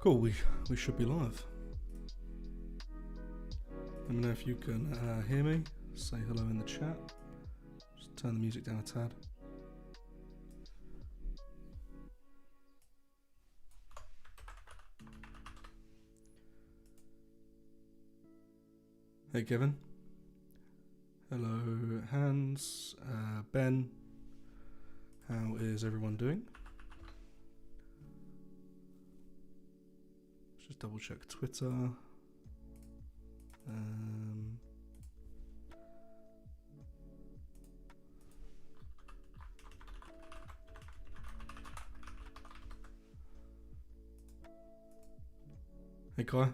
Cool, we should be live. Let me know if you can hear me. Say hello in the chat. Just turn the music down a tad. Hey Kevin. Hello Hans, Ben. How is everyone doing? Just double check Twitter. Hey Kai,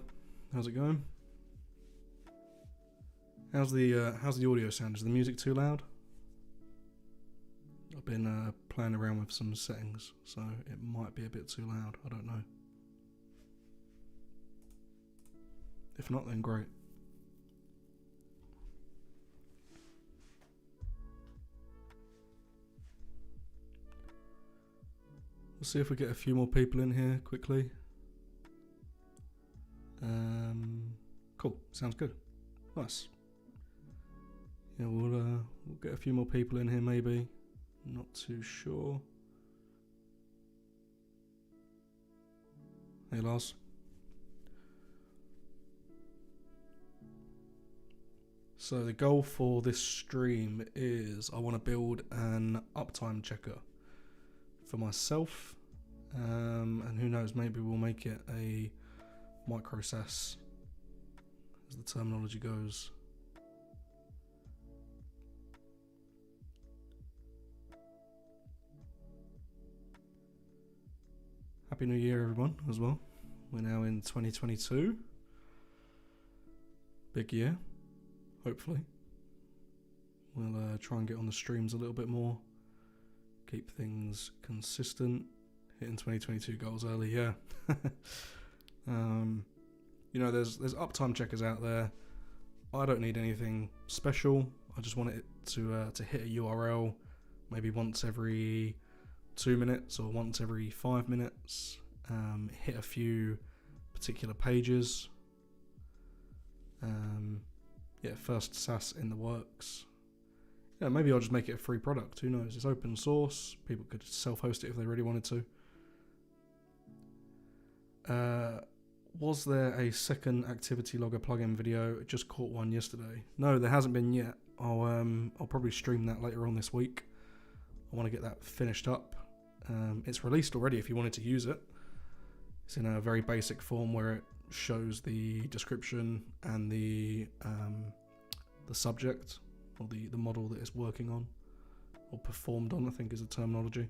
how's it going? How's the audio sound? Is the music too loud? I've been playing around with some settings, so it might be a bit too loud. I don't know. If not, then great. We'll see if we get a few more people in here quickly. Cool, sounds good. Nice. Yeah, we'll get a few more people in here maybe. Not too sure. Hey Lars. So the goal for this stream is I want to build an uptime checker for myself, and who knows, maybe we'll make it a micro SaaS, as the terminology goes. Happy New Year everyone as well. We're now in 2022. Big year, hopefully. We'll try and get on the streams a little bit more. Keep things consistent. Hitting 2022 goals early, yeah. You know, there's uptime checkers out there. I don't need anything special. I just want it to hit a URL maybe once every 2 minutes or once every 5 minutes. Hit a few particular pages. Yeah, first SaaS in the works. Yeah, maybe I'll just make it a free product. Who knows? It's open source. People could self-host it if they really wanted to. Was there a second activity logger plugin video? I just caught one yesterday. No, there hasn't been yet. I'll probably stream that later on this week. I want to get that finished up. It's released already if you wanted to use it. It's in a very basic form where it shows the description and the subject, or the model that it's working on, or performed on, I think is the terminology.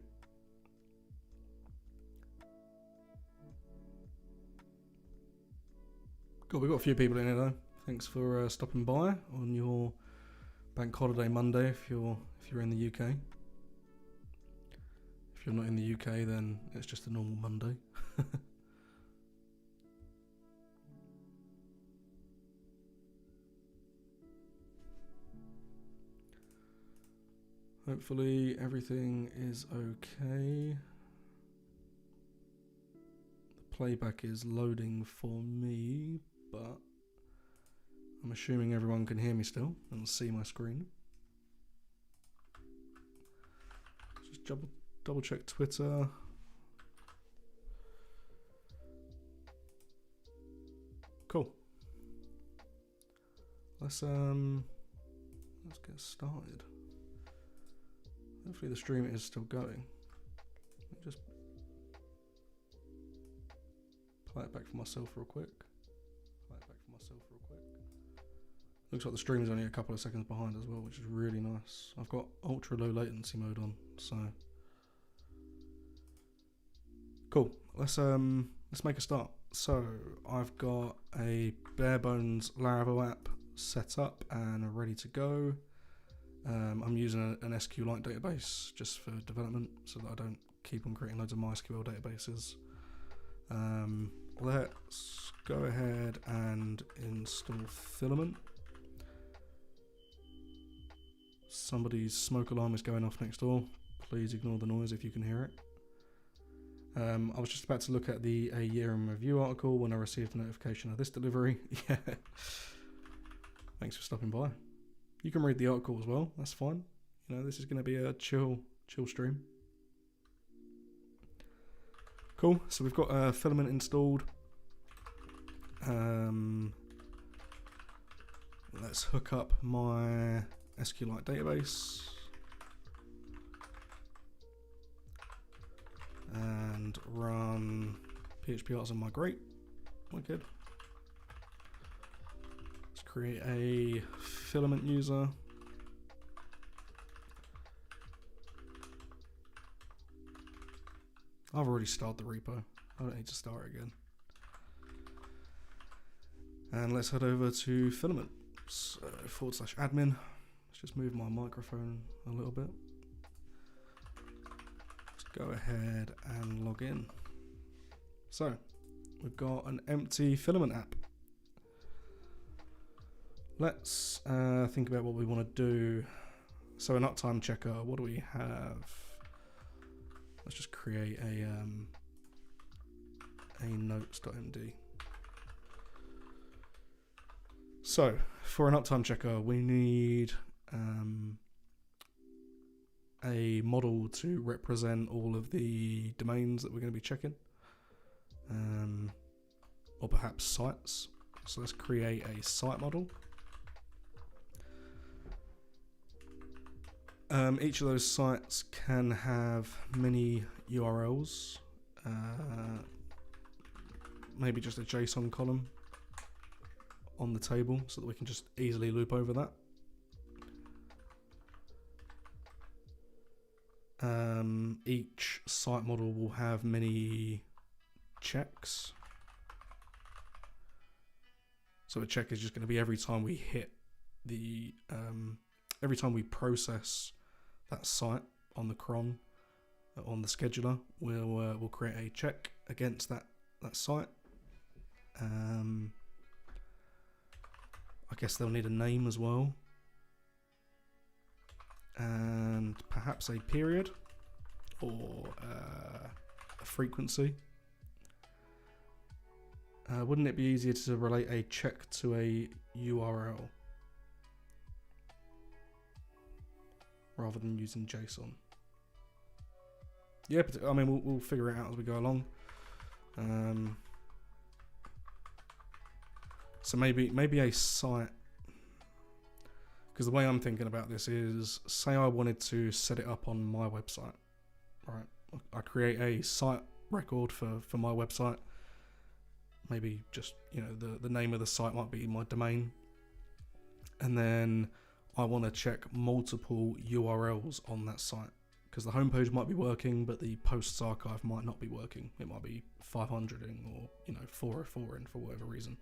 Cool, we've got a few people in here though. Thanks for stopping by on your bank holiday Monday if you're in the UK. If you're not in the UK, then it's just a normal Monday. Hopefully everything is okay. The playback is loading for me, but I'm assuming everyone can hear me still and see my screen. Just double check Twitter. Cool. Let's get started. Hopefully the stream is still going. Just play it back for myself real quick. Looks like the stream is only a couple of seconds behind as well, which is really nice. I've got ultra low latency mode on, so cool. Let's make a start. So I've got a bare bones Laravel app set up and ready to go. I'm using an SQLite database just for development so that I don't keep on creating loads of MySQL databases. Let's go ahead and install Filament. Somebody's smoke alarm is going off next door. Please ignore the noise if you can hear it. I was just about to look at the A Year in Review article when I received a notification of this delivery. Yeah. Thanks for stopping by. You can read the article as well. That's fine. You know, this is going to be a chill stream. Cool. So we've got Filament installed. Let's hook up my SQLite database and run PHP Arts and migrate. Wicked. Let's create a Filament user. I've already started the repo. I don't need to start it again. And let's head over to Filament. So /admin. Let's just move my microphone a little bit. Let's go ahead and log in. So we've got an empty Filament app. Let's think about what we want to do. So an uptime checker, what do we have? Let's just create a notes.md. So for an uptime checker, we need a model to represent all of the domains that we're going to be checking, or perhaps sites. So let's create a site model. Each of those sites can have many URLs, maybe just a JSON column on the table so that we can just easily loop over that. Each site model will have many checks. So a check is just going to be every time we hit the, every time we process that site on the cron, on the scheduler, we'll create a check against that site. I guess they'll need a name as well, and perhaps a period or a frequency. Wouldn't it be easier to relate a check to a URL rather than using JSON? Yeah, but I mean we'll figure it out as we go along. So maybe a site, because the way I'm thinking about this is, say I wanted to set it up on my website, right? I create a site record for my website. Maybe just, you know, the name of the site might be my domain, and then I want to check multiple URLs on that site, because the homepage might be working, but the posts archive might not be working. It might be 500ing, or, you know, 404ing for whatever reason.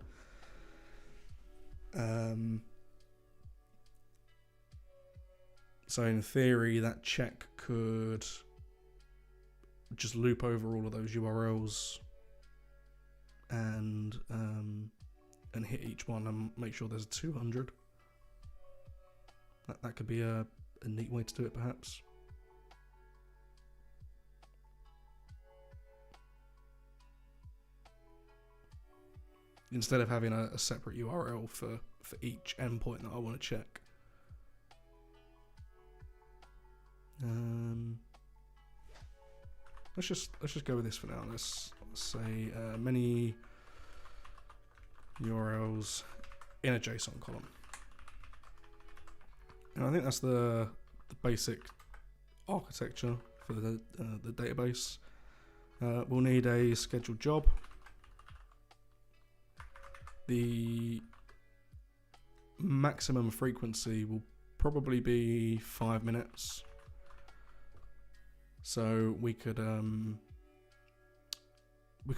So in theory, that check could just loop over all of those URLs and hit each one and make sure there's 200. That could be a neat way to do it, perhaps. Instead of having a separate URL for each endpoint that I want to check. Let's just go with this for now. Let's say many URLs in a JSON column. And I think that's the basic architecture for the database. We'll need a scheduled job. The maximum frequency will probably be 5 minutes. So we could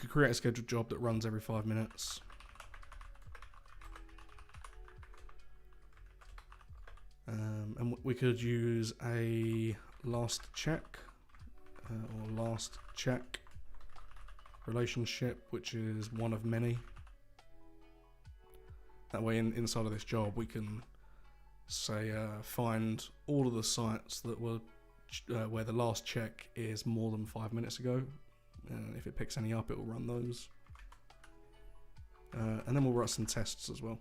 create a scheduled job that runs every 5 minutes. And we could use a last check or last check relationship, which is one of many. That way, inside of this job, we can say find all of the sites that were where the last check is more than 5 minutes ago, and if it picks any up, it will run those. And then we'll write some tests as well.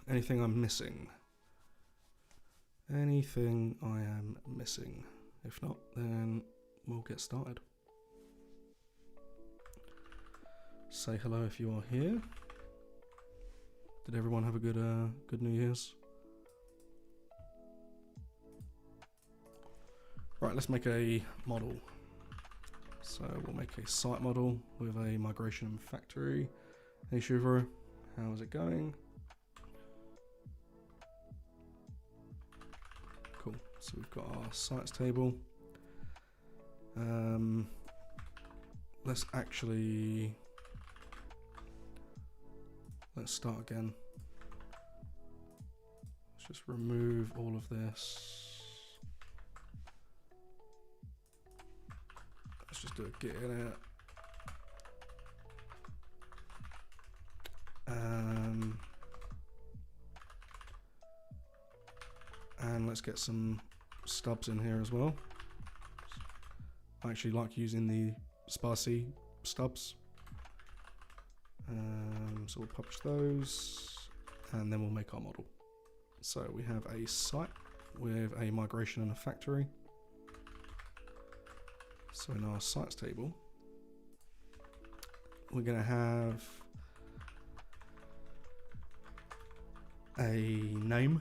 Anything I'm missing? Anything I am missing? If not, then we'll get started. Say hello if you are here. Did everyone have a good New Year's? Right, let's make a model. So we'll make a site model with a migration factory. Hey Shuvro, how is it going? Cool, so we've got our sites table. Let's start again. Let's just remove all of this. Let's just do a git in it. And let's get some stubs in here as well. I actually like using the sparsy stubs. So we'll publish those and then we'll make our model. So we have a site with a migration and a factory. So in our sites table, we're going to have a name,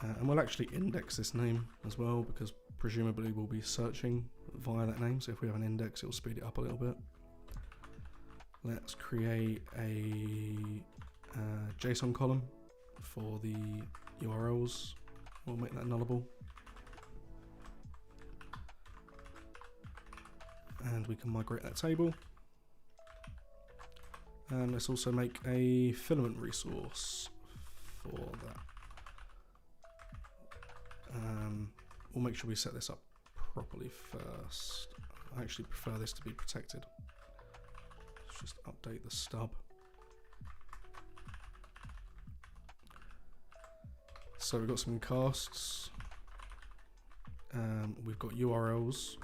and we'll actually index this name as well because presumably we'll be searching via that name. So if we have an index, it'll speed it up a little bit. Let's create a JSON column for the URLs. We'll make that nullable. And we can migrate that table. And let's also make a filament resource for that. We'll make sure we set this up properly first. I actually prefer this to be protected. Let's just update the stub. So we've got some casts. We've got URLs,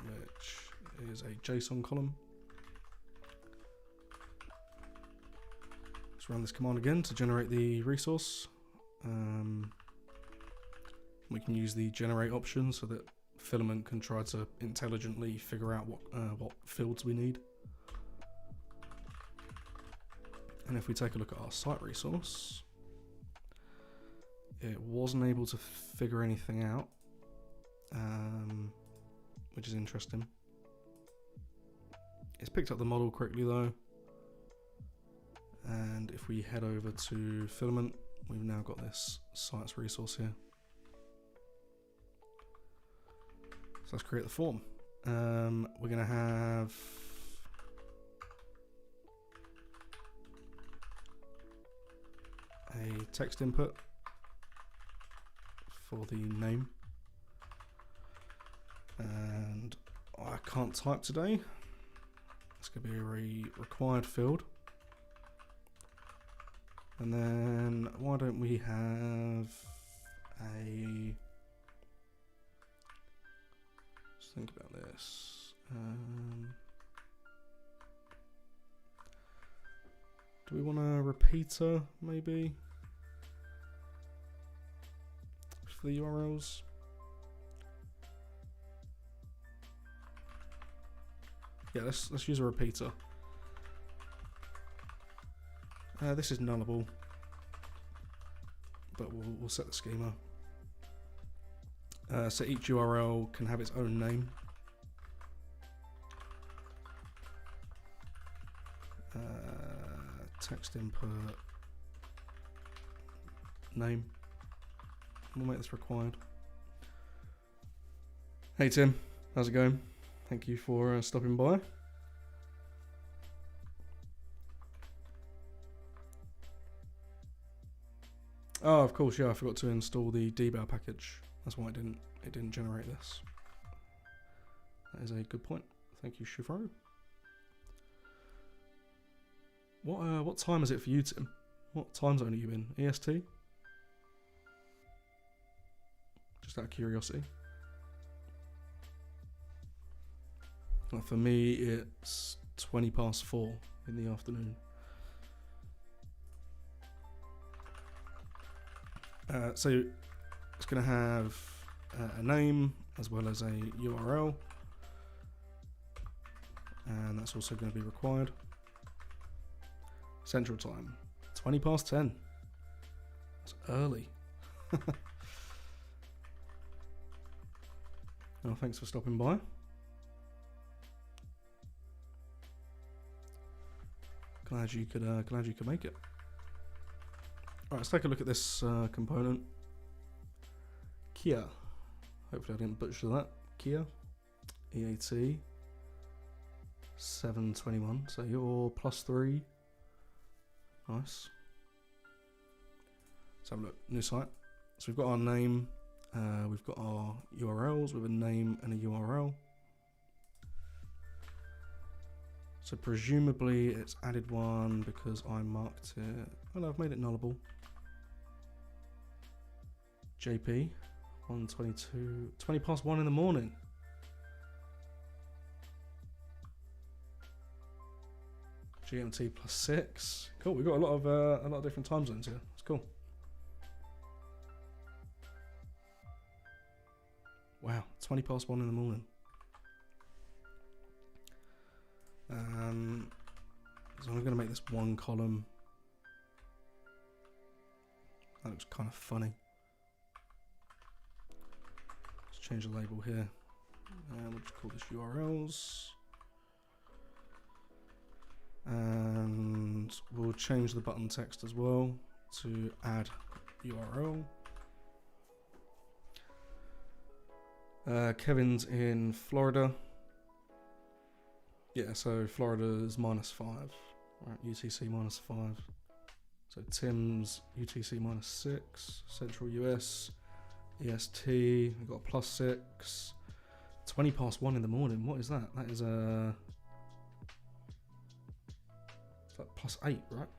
which is a JSON column. Let's run this command again to generate the resource. We can use the generate option so that Filament can try to intelligently figure out what fields we need. And if we take a look at our site resource, it wasn't able to figure anything out, which is interesting. It's picked up the model correctly though. And if we head over to Filament, we've now got this sites resource here. So let's create the form. We're going to have a text input for the name. And I can't type today. It's going to be a required field. And then why don't we have a... Let's think about this. Do we want a repeater maybe for the URLs? Yeah, let's use a repeater. This is nullable, but we'll set the schema. So each URL can have its own name. Text input name. We'll make this required. Hey Tim, how's it going? Thank you for stopping by. Oh, of course, yeah, I forgot to install the debow package. That's why it didn't generate this. That is a good point. Thank you, Shufro. What time is it for you, Tim? What time zone are you in? EST? Just out of curiosity. Like for me, it's 20 past 4 in the afternoon. So it's going to have a name as well as a URL, and that's also going to be required. Central time, 20 past 10. It's early. Oh, thanks for stopping by. Glad you could make it. Alright, let's take a look at this component. Kia. Hopefully I didn't butcher that. Kia. EAT. 721. So you're +3. Nice. Let's have a look. New site. So we've got our name. We've got our URLs with a name and a URL. So presumably it's added one because I marked it. Oh no, I've made it nullable. JP, 122, 20 past 1 in the morning. GMT +6. Cool. We've got a lot of different time zones here. It's cool. Wow, 20 past 1 in the morning. So I'm going to make this one column. That looks kind of funny. Let's change the label here. And we'll just call this URLs. And we'll change the button text as well to add URL. Kevin's in Florida. Yeah, so Florida's -5, right? UTC -5. So Tim's UTC -6. Central US, EST. We've got +6. 20 past 1 in the morning. What is that? That is it's like +8, right?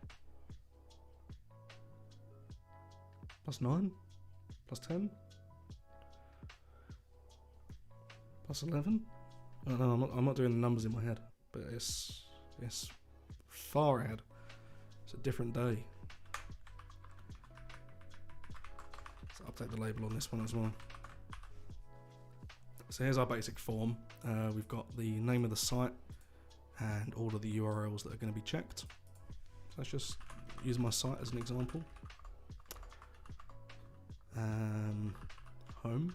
+9, +10, +11. I don't know, I'm not doing the numbers in my head, but it's far ahead. It's a different day. So I'll update the label on this one as well. So here's our basic form. We've got the name of the site and all of the URLs that are going to be checked. So let's just use my site as an example. Home.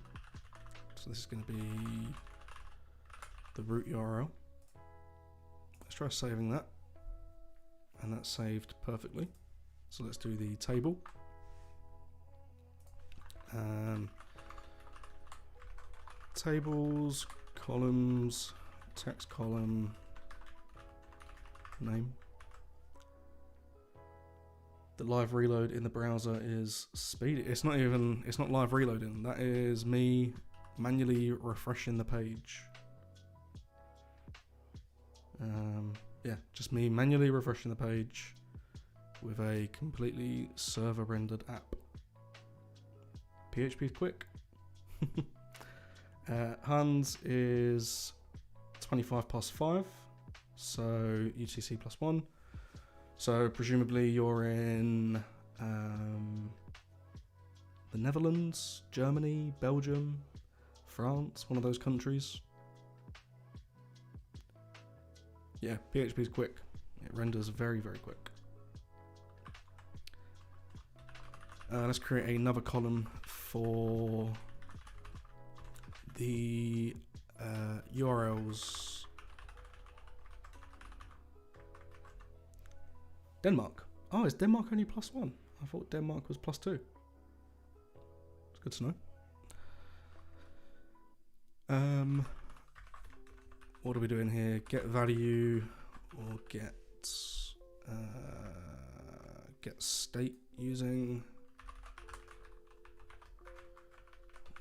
So this is going to be the root URL. Let's try saving that. And that's saved perfectly. So let's do the table. Tables, columns, text column, name. The live reload in the browser is speedy. It's not live reloading. That is me manually refreshing the page. Yeah, just me manually refreshing the page with a completely server rendered app. PHP is quick. Hans is 25 past 5, so UTC +1. So presumably you're in the Netherlands, Germany, Belgium, France, one of those countries. Yeah, PHP is quick. It renders very, very quick. Let's create another column for the URLs. Denmark. Oh, is Denmark only +1? I thought Denmark was +2. It's good to know. What are we doing here? Get value or get state using.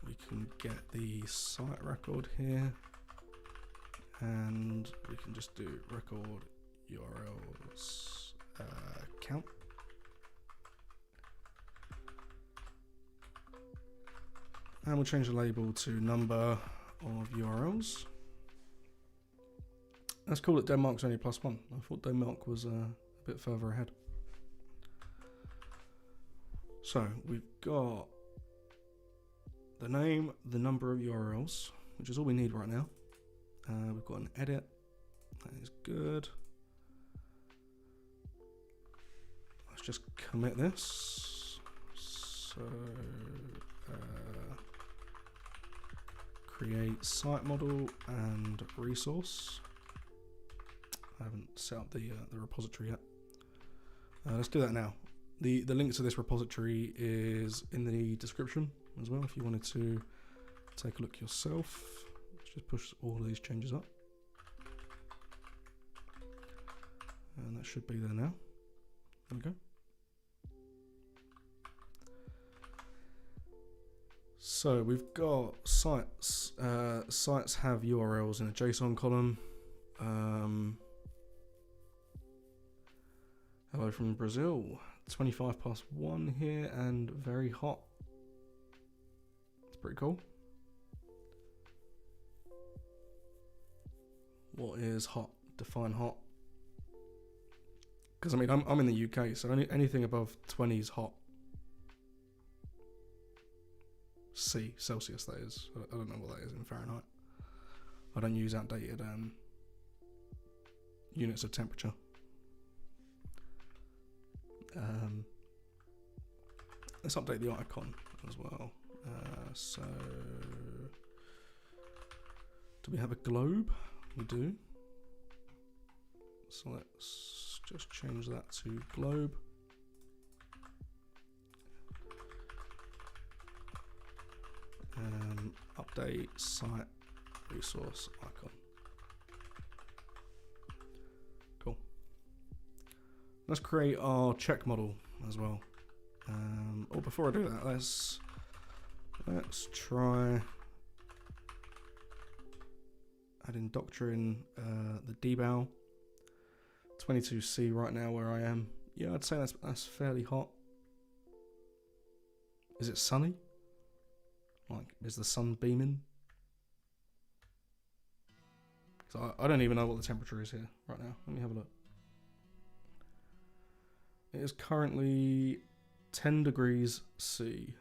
We can get the site record here, and we can just do record URLs count. And we'll change the label to number of URLs. That's cool that Denmark's only +1. I thought Denmark was a bit further ahead. So we've got the name, the number of URLs, which is all we need right now. We've got an edit. That is good. Let's just commit this. So create site model and resource. I haven't set up the repository yet. Let's do that now. The link to this repository is in the description as well if you wanted to take a look yourself. Let's just push all of these changes up. And that should be there now. There we go. So we've got sites. Sites have URLs in a JSON column. Hello from Brazil. 25+1 here and very hot. It's pretty cool. What is hot? Define hot. Because I mean, I'm in the UK, so anything above 20 is hot. Celsius, that is. I don't know what that is in Fahrenheit. I don't use outdated units of temperature. Let's update the icon as well. So, do we have a globe? We do. So let's just change that to globe. Update site resource icon. Cool. Let's create our check model as well. Before I do that, let's try adding doctrine, the deval 22C right now where I am. Yeah, I'd say that's fairly hot. Is it sunny? Like, is the sun beaming? So I don't even know what the temperature is here right now. Let me have a look. It is currently 10 degrees C.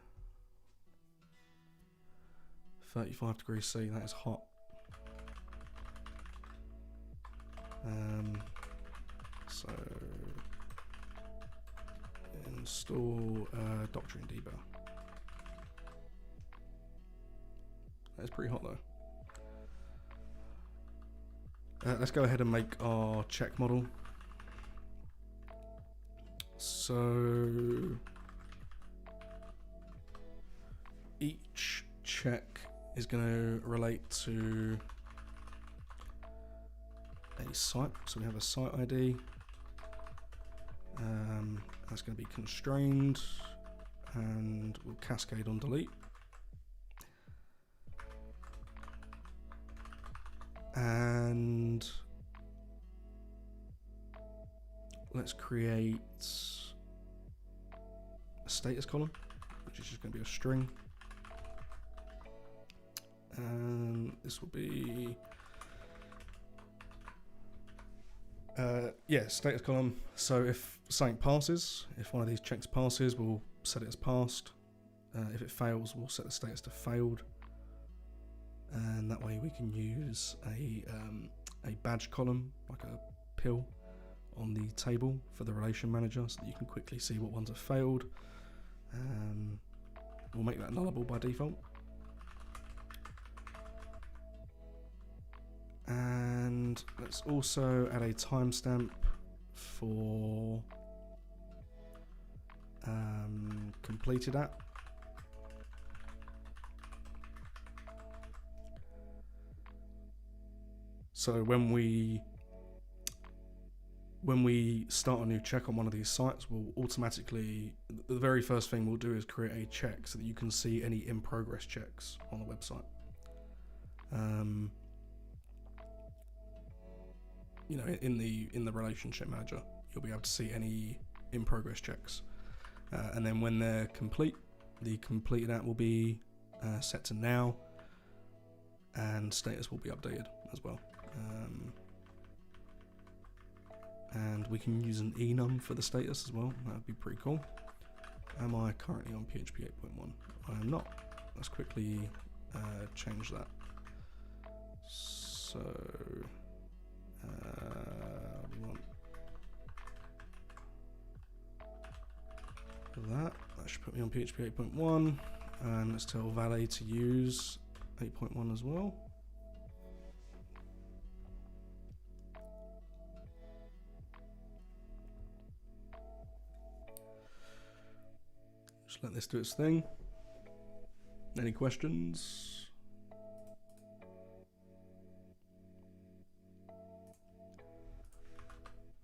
35 degrees C, that is hot. So install doctrine deval. That's pretty hot though. Let's go ahead and make our check model. So each check is going to relate to a site. So we have a site ID. That's going to be constrained and will cascade on delete. And let's create a status column, which is just going to be a string. And this will be status column. So if something passes, if one of these checks passes, we'll set it as passed. If it fails, we'll set the status to failed. And that way we can use a badge column, like a pill, on the table for the relation manager so that you can quickly see what ones have failed. We'll make that nullable by default. And let's also add a timestamp for completed app. So when we start a new check on one of these sites, we'll automatically, the very first thing we'll do is create a check so that you can see any in progress checks on the website. You know, in the relationship manager, you'll be able to see any in progress checks, and then when they're complete, the completed app will be set to now, and status will be updated as well. And we can use an enum for the status as well. That would be pretty cool. Am I currently on PHP 8.1? I am not. Let's quickly change that. So we want that. That should put me on PHP 8.1. And let's tell Valet to use 8.1 as well. Just let this do its thing. Any questions?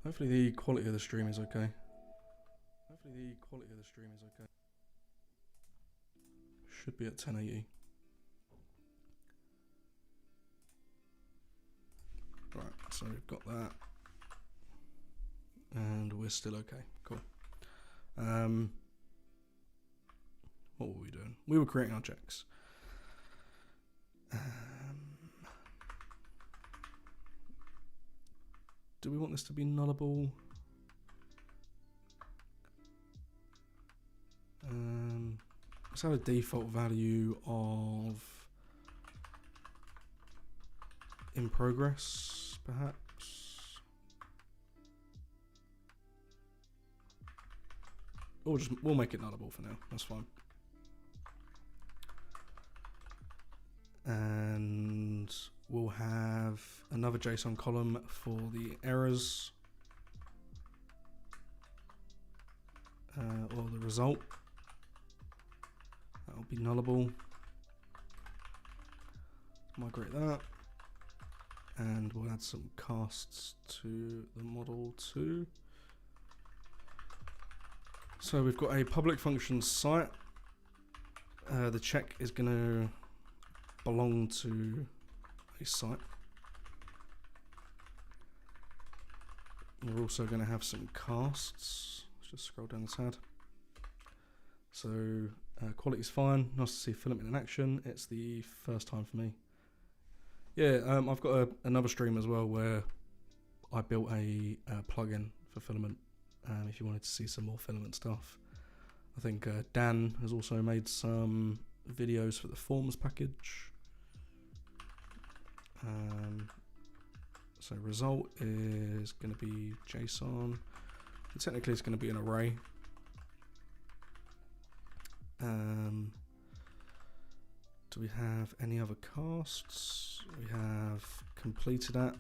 Hopefully the quality of the stream is okay. Should be at 1080. Right, so we've got that. And we're still okay. Cool. What were we doing? We were creating our checks. Do we want this to be nullable? Let's have a default value of in progress, perhaps. Or just we'll make it nullable for now. That's fine. And we'll have another JSON column for the errors or the result. That'll be nullable. Migrate that. And we'll add some casts to the model too. So we've got a public function site. The check is going to belong to a site. We're also going to have some casts. Let's just scroll down the tab. So quality's fine. Nice to see Filament in action. It's the first time for me. Yeah, I've got another stream as well where I built a plugin for Filament. If you wanted to see some more Filament stuff, I think Dan has also made some videos for the forms package. So result is going to be JSON. Technically, it's going to be an array. Do we have any other casts? We have completed at,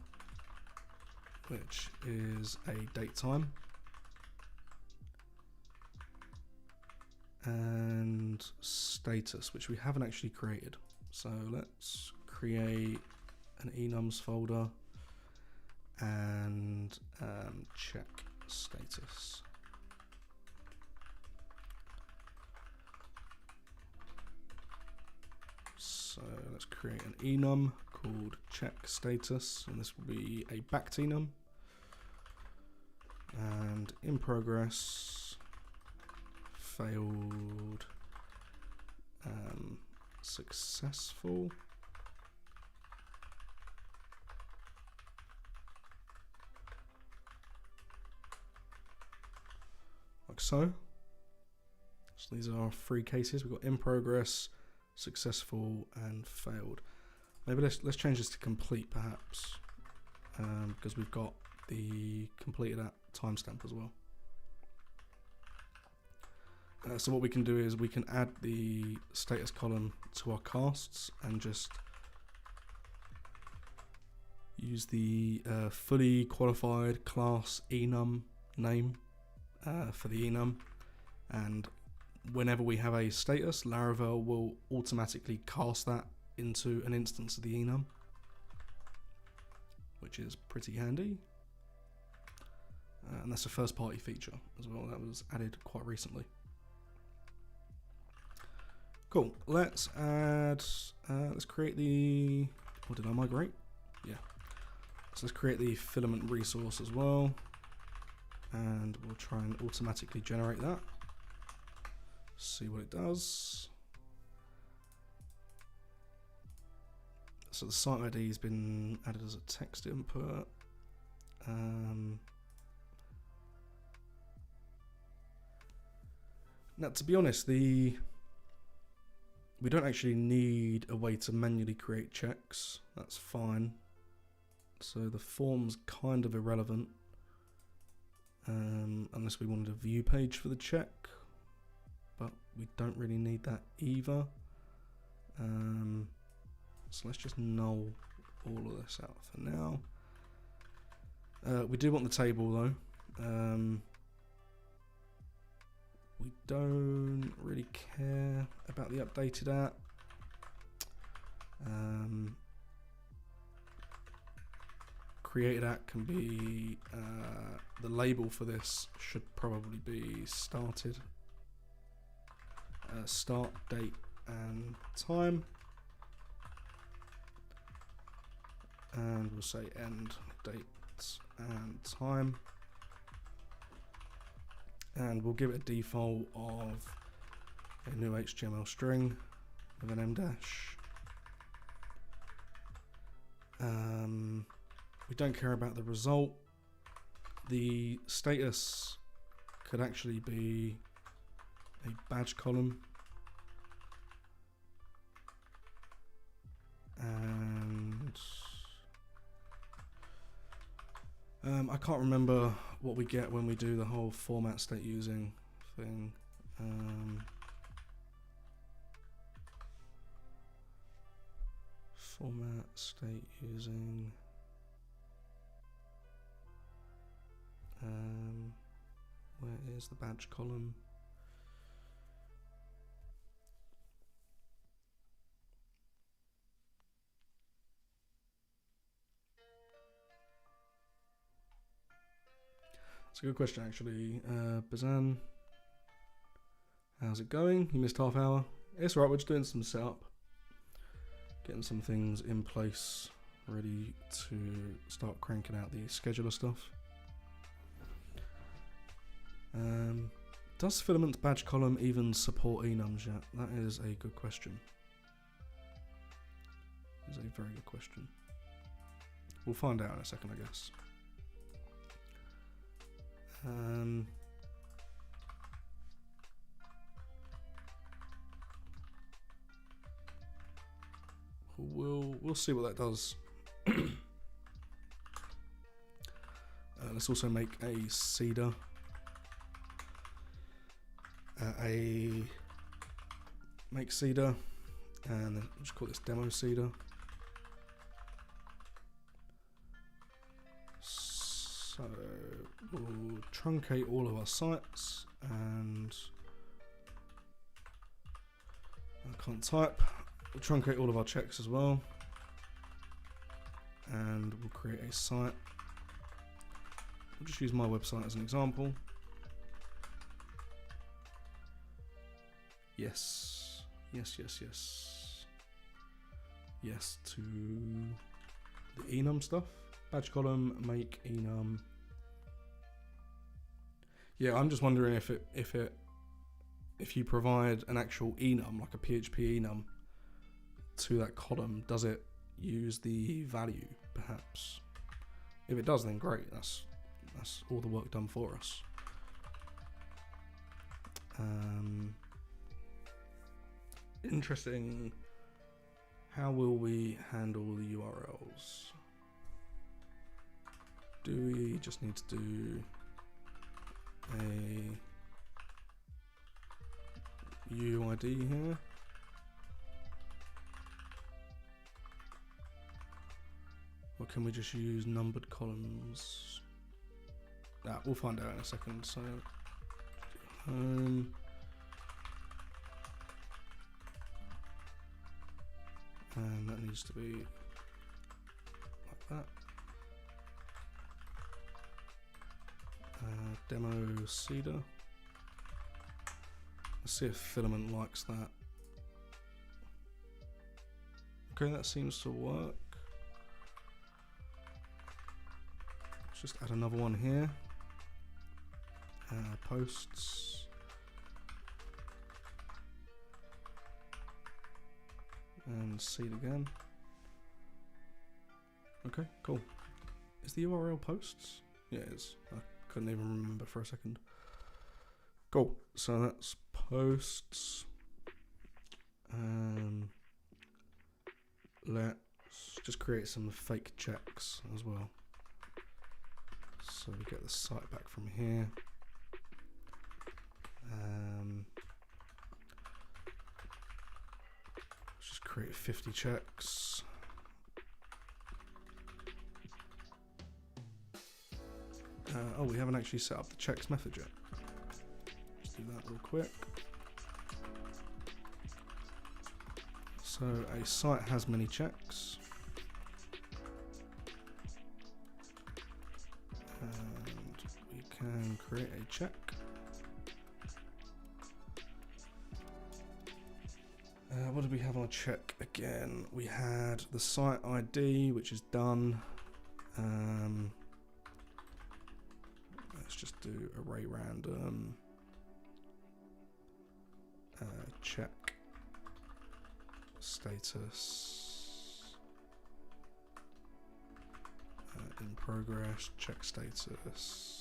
which is a date time. And status, which we haven't actually created. So let's create an enums folder and check status. So let's create an enum called check status, and this will be a backed enum. And in progress, failed, successful. Like so. So these are our three cases. We've got in progress, successful, and failed. Maybe let's change this to complete perhaps, because we've got the completed at timestamp as well. So what we can do is we can add the status column to our casts and just use the fully qualified class enum name for the enum, and whenever we have a status, Laravel will automatically cast that into an instance of the enum, which is pretty handy. And that's a first party feature as well that was added quite recently. Cool, let's add, let's create the, or did I migrate? Yeah. So let's create the filament resource as well. And we'll try and automatically generate that. See what it does. So the site ID has been added as a text input. Now, to be honest, we don't actually need a way to manually create checks. That's fine. So the form's kind of irrelevant, unless we wanted a view page for the check, but we don't really need that either. So let's just null all of this out for now. We do want the table though. We don't really care about the updated at. Created at can be, the label for this should probably be started. Start, date and time. And we'll say end, date and time. And we'll give it a default of a new HTML string with an M dash. We don't care about the result. The status could actually be a badge column. And I can't remember what we get when we do the whole format state using thing. Format state using. Where is the badge column? It's a good question actually. Bazan, how's it going? You missed half hour. It's alright, we're just doing some setup. Getting some things in place, ready to start cranking out the scheduler stuff. Does Filament badge column even support enums yet? That is a good question. That is a very good question. We'll find out in a second, I guess. We'll see what that does. Let's also make a seeder. Make seeder, and then we'll just call this demo seeder. So we'll truncate all of our sites, and I can't type. We'll truncate all of our checks as well, and we'll create a site. We'll just use my website as an example. Yes, yes, yes, yes. Yes to the enum stuff. Badge column, make enum. Yeah, I'm just wondering if you provide an actual enum, like a PHP enum, to that column, does it use the value, perhaps? If it does, then great. That's all the work done for us. Interesting. How will we handle the URLs? Do we just need to do a UID here? Or can we just use numbered columns? We'll find out in a second. So, and that needs to be like that. Demo seeder. Let's see if Filament likes that. Okay, that seems to work. Let's just add another one here. Posts. And seed again. Okay, cool. Is the URL posts? Yeah, it is. I couldn't even remember for a second. Cool. So that's posts. Let's just create some fake checks as well. So we get the site back from here. Let's just create 50 checks. Oh, we haven't actually set up the checks method yet. Let's do that real quick. So a site has many checks. And we can create a check. What did we have on a check again? We had the site ID, which is done. Let's just do array random check status in progress, check status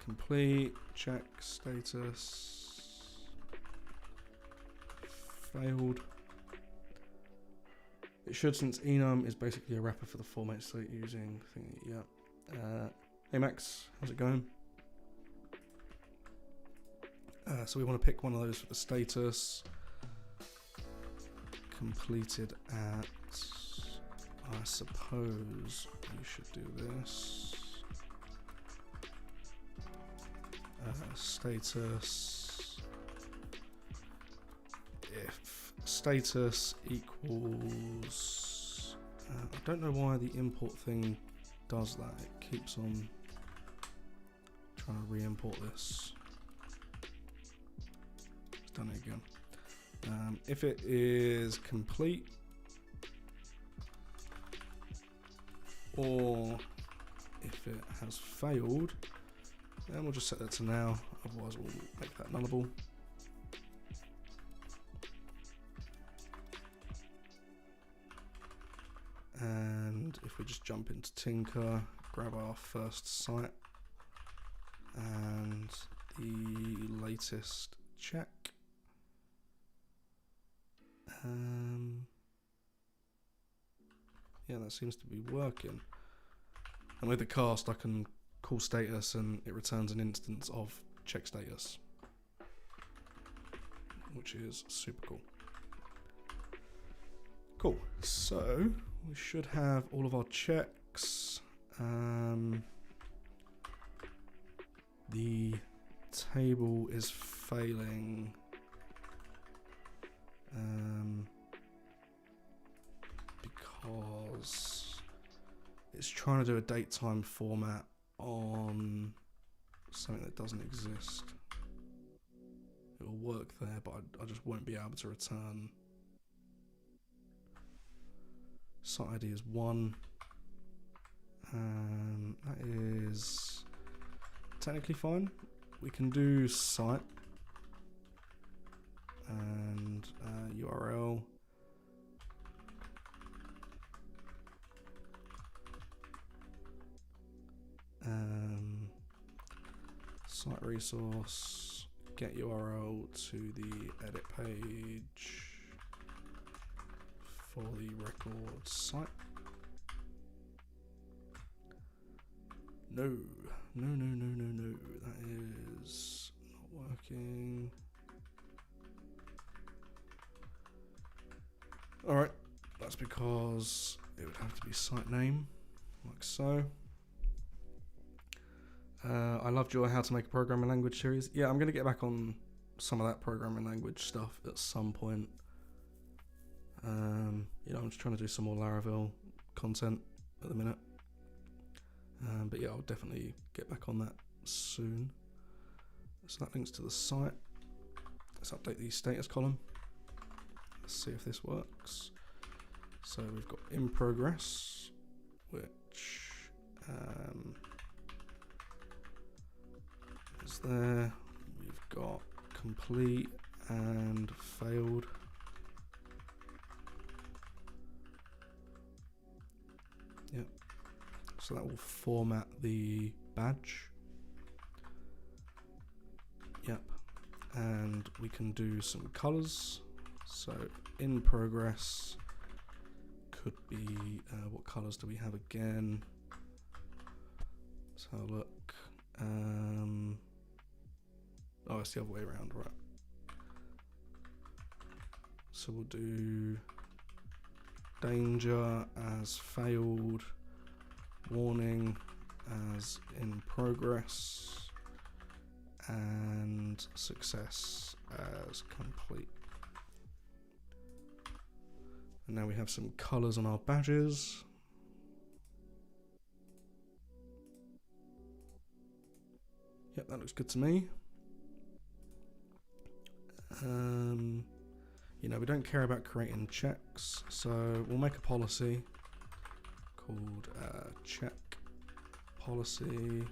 complete, check status failed. It should, since enum is basically a wrapper for the format state using thingy. Yeah. Hey Max, how's it going? So we want to pick one of those for the status. Completed at, I suppose we should do this. Status. If status equals, I don't know why the import thing does that. It keeps on trying to re-import this. It's done it again. If it is complete, or if it has failed, then we'll just set that to now, otherwise we'll make that nullable. And if we just jump into Tinker, grab our first site and the latest check. Yeah, that seems to be working. And with the cast, I can call status and it returns an instance of check status, which is super cool. Cool, so we should have all of our checks. The table is failing. Because it's trying to do a date time format on something that doesn't exist. It will work there, but I just won't be able to return. Site ID is 1. That is technically fine. We can do site and URL. Site resource, get URL to the edit page for the record site. No, that is not working. Alright, that's because it would have to be site name, like so. I loved your How to Make a Programming Language series. Yeah, I'm going to get back on some of that programming language stuff at some point. I'm just trying to do some more Laravel content at the minute. But yeah, I'll definitely get back on that soon. So that links to the site. Let's update the status column. Let's see if this works. So we've got in progress, which is there. We've got complete and failed. Yep. So that will format the badge. and we can do some colors. So in progress could be, what colors do we have again? Let's have a look. Oh, it's the other way around, right? So we'll do danger as failed, warning as in progress, and success as complete. And now we have some colors on our badges. Yep, that looks good to me. You know, we don't care about creating checks, so we'll make a policy called check policy.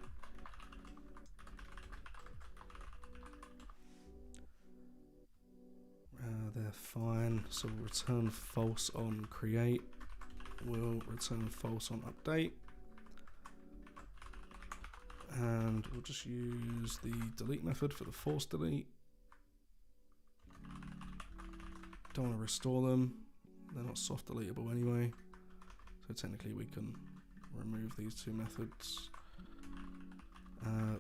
They're fine, so we'll return false on create. We'll return false on update. And we'll just use the delete method for the force delete. Don't want to restore them, they're not soft deletable anyway, so technically we can remove these two methods.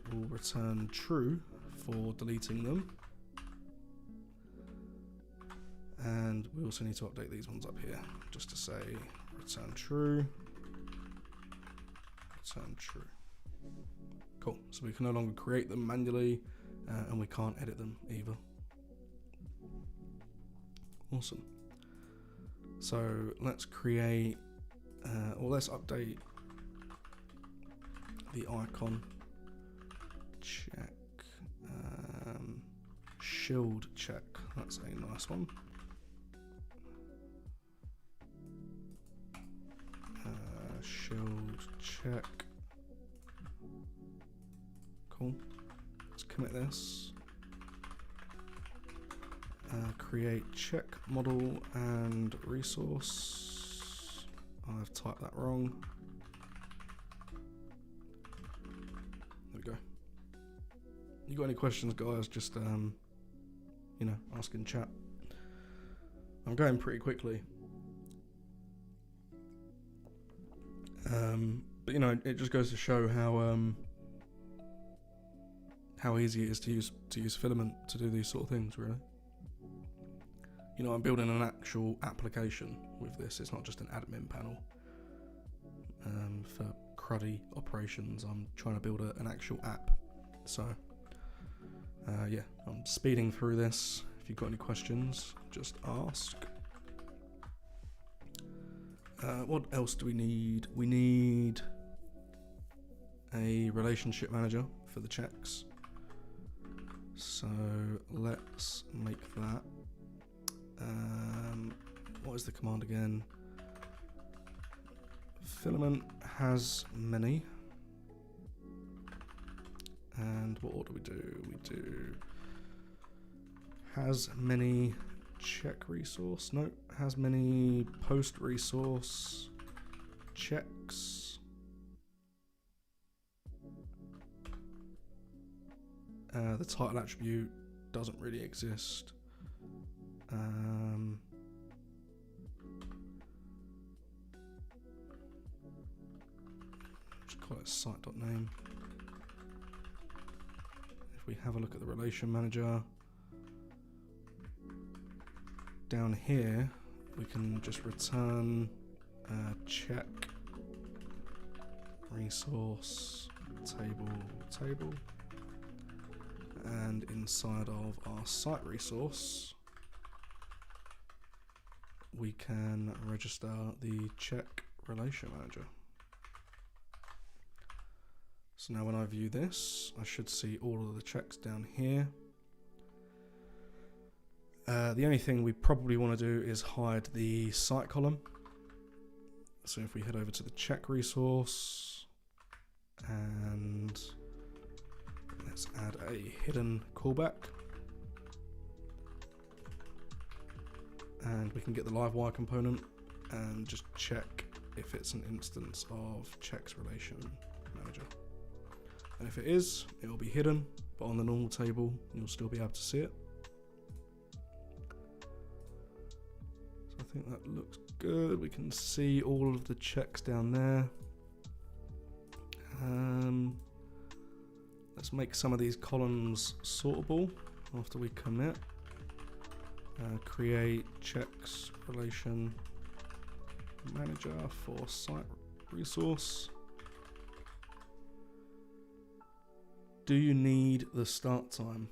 We'll return true for deleting them, and we also need to update these ones up here just to say return true, return true. Cool, so we can no longer create them manually, and we can't edit them either. Awesome. So let's create, or let's update the icon. Check, shield check. That's a nice one. Shield check. Cool. Let's commit this. Create check model and resource. I've typed that wrong. There we go. You got any questions, guys? Just you know, ask in chat. I'm going pretty quickly. But you know, it just goes to show how easy it is to use Filament to do these sort of things, really. You know, I'm building an actual application with this. It's not just an admin panel for cruddy operations. I'm trying to build an actual app. So, yeah, I'm speeding through this. If you've got any questions, just ask. What else do we need? We need a relationship manager for the checks. So let's make that. What is the command again? Filament has many. And what order we do? We do has many check resource. Nope, has many post resource checks. The title attribute doesn't really exist. Just call it site.name. If we have a look at the relation manager, down here we can just return check resource table, and inside of our site resource we can register the check relation manager. So now when I view this, I should see all of the checks down here. The only thing we probably want to do is hide the site column. So if we head over to the check resource and let's add a hidden callback. And we can get the livewire component and just check if it's an instance of checks relation manager. And if it is, it will be hidden, but on the normal table, you'll still be able to see it. So I think that looks good. We can see all of the checks down there. Let's make some of these columns sortable after we commit. Create checks relation manager for site resource. Do you need the start time?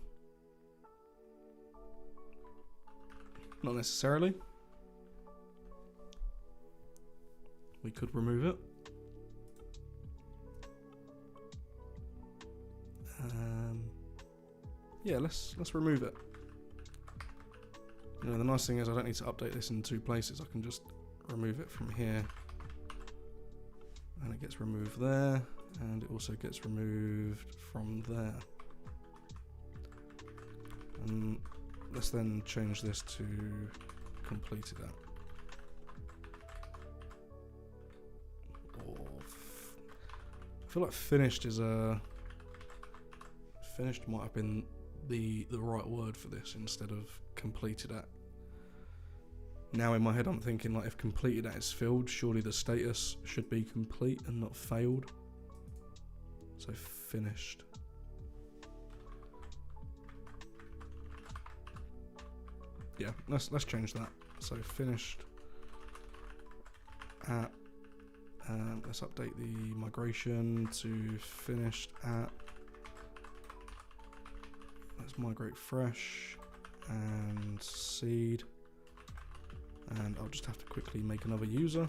Not necessarily. We could remove it. Yeah, let's remove it. You know, the nice thing is I don't need to update this in 2 places. I can just remove it from here, and it gets removed there, and it also gets removed from there. And let's then change this to completed at. I feel like finished is finished might have been the right word for this instead of completed at. Now in my head I'm thinking, like, if completed at is filled, surely the status should be complete and not failed. So finished. Yeah, let's change that. So finished at. Let's update the migration to finished at. Let's migrate fresh and seed. And I'll just have to quickly make another user.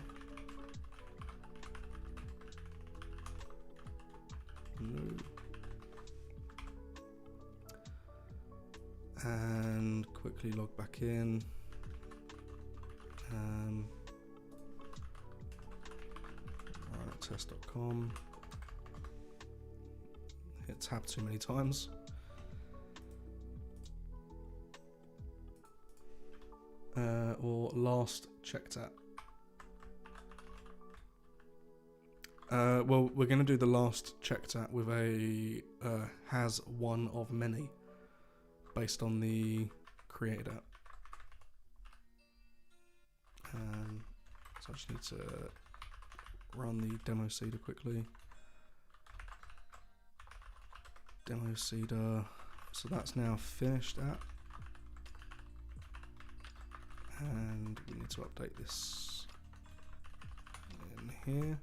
No. And quickly log back in. Run at test.com. Hit tab too many times. Or last checked at. Well, we're going to do the last checked at with a has one of many based on the created at. So I just need to run the demo seeder quickly. Demo seeder. So that's now finished at. And we need to update this in here.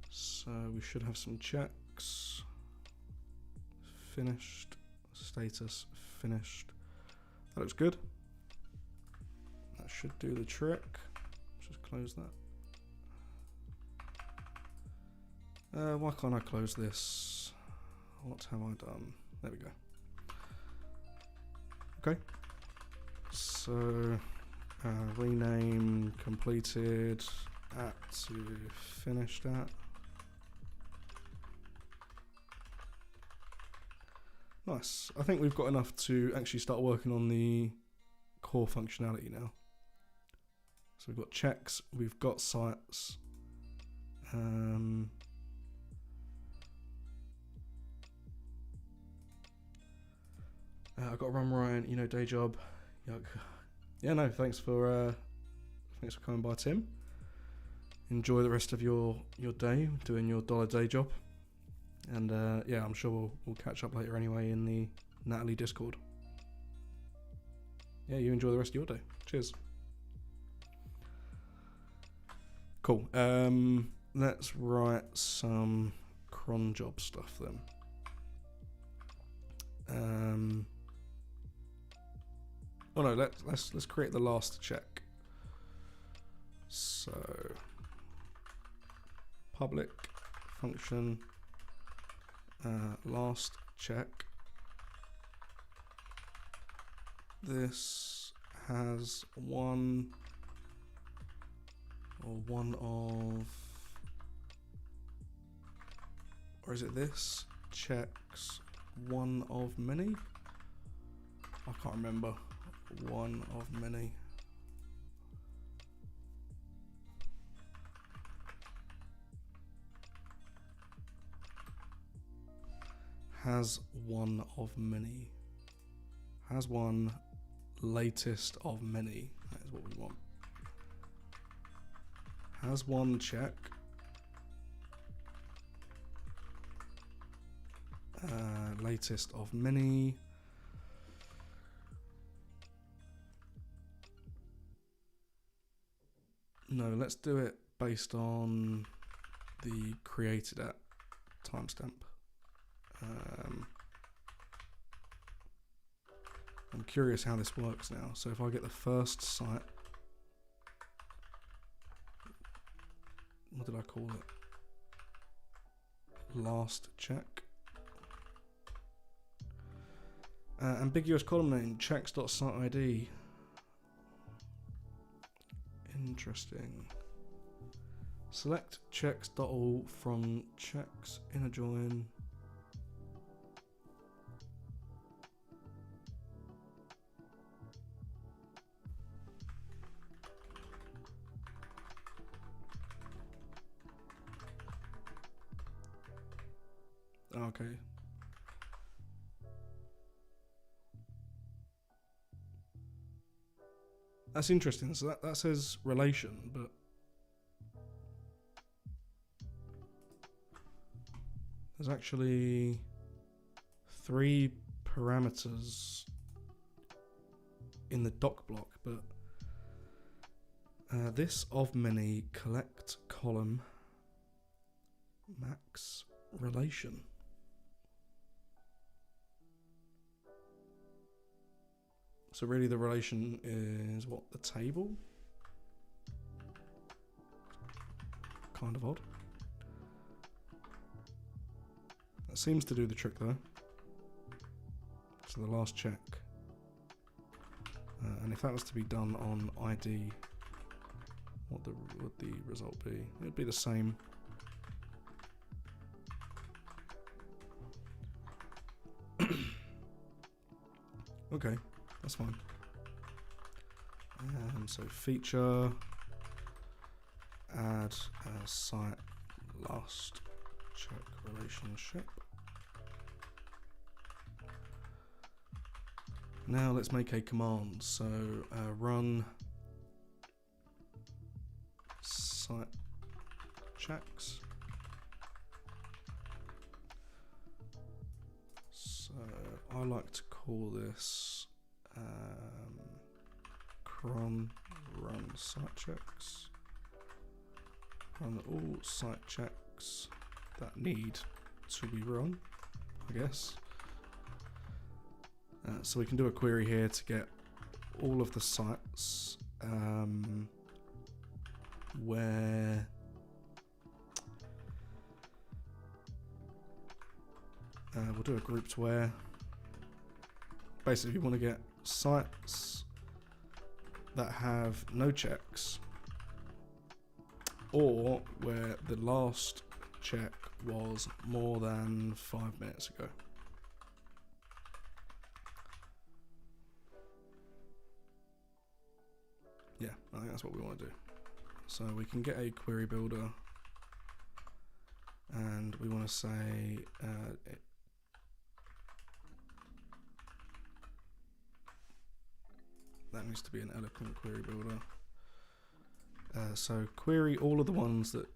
So we should have some checks. Finished. Status finished. That looks good. That should do the trick. Just close that. Why can't I close this? What have I done? There we go. Okay, so rename completed at to finished at. Nice. I think we've got enough to actually start working on the core functionality now. So we've got checks, we've got sites. I've got to run, Ryan. You know, day job. Yuck. Yeah, no. Thanks for coming by, Tim. Enjoy the rest of your day doing your $1 day job, and yeah, I'm sure we'll catch up later anyway in the Natalie Discord. Yeah, you enjoy the rest of your day. Cheers. Cool. Let's write some cron job stuff then. Oh no, let's create the last check. So public function last check. This has one of, or is it this? Checks one of many? I can't remember. One of many. has one of many. Has one latest of many. That is what we want. Has one check. Latest of many. No, let's do it based on the created at timestamp. I'm curious how this works now. So if I get the first site, what did I call it? Last check. Ambiguous column name, checks.siteID. Interesting. Select checks.all from checks inner join. Okay. That's interesting. So that says relation, but there's actually 3 parameters in the doc block, but this of many collect column max relation. So really the relation is what, the table? Kind of odd. That seems to do the trick though. So the last check. And if that was to be done on ID, what would the result be? It would be the same. Okay. That's fine. So feature, add a site last check relationship. Now let's make a command. So run site checks. So I like to call this cron run site checks. Run all site checks that need to be run, I guess. So we can do a query here to get all of the sites where we'll do a grouped where. Basically, we want to get sites that have no checks or where the last check was more than 5 minutes ago. Yeah, I think that's what we want to do. So we can get a query builder and we want to say that needs to be an eloquent query builder. So query all of the ones that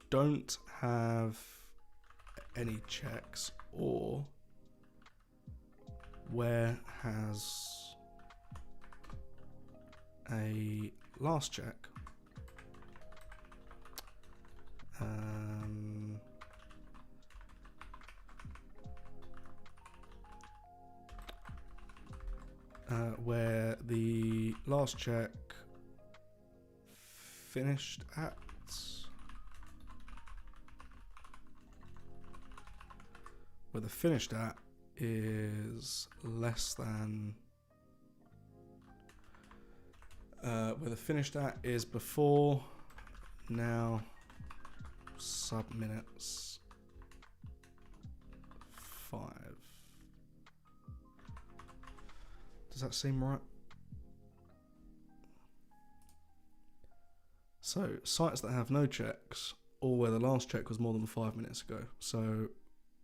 don't have any checks or where has a last check. Where the last check finished at where the finished at is less than where the finished at is before, now, sub minutes 5. Does that seem right? So sites that have no checks or where the last check was more than 5 minutes ago. So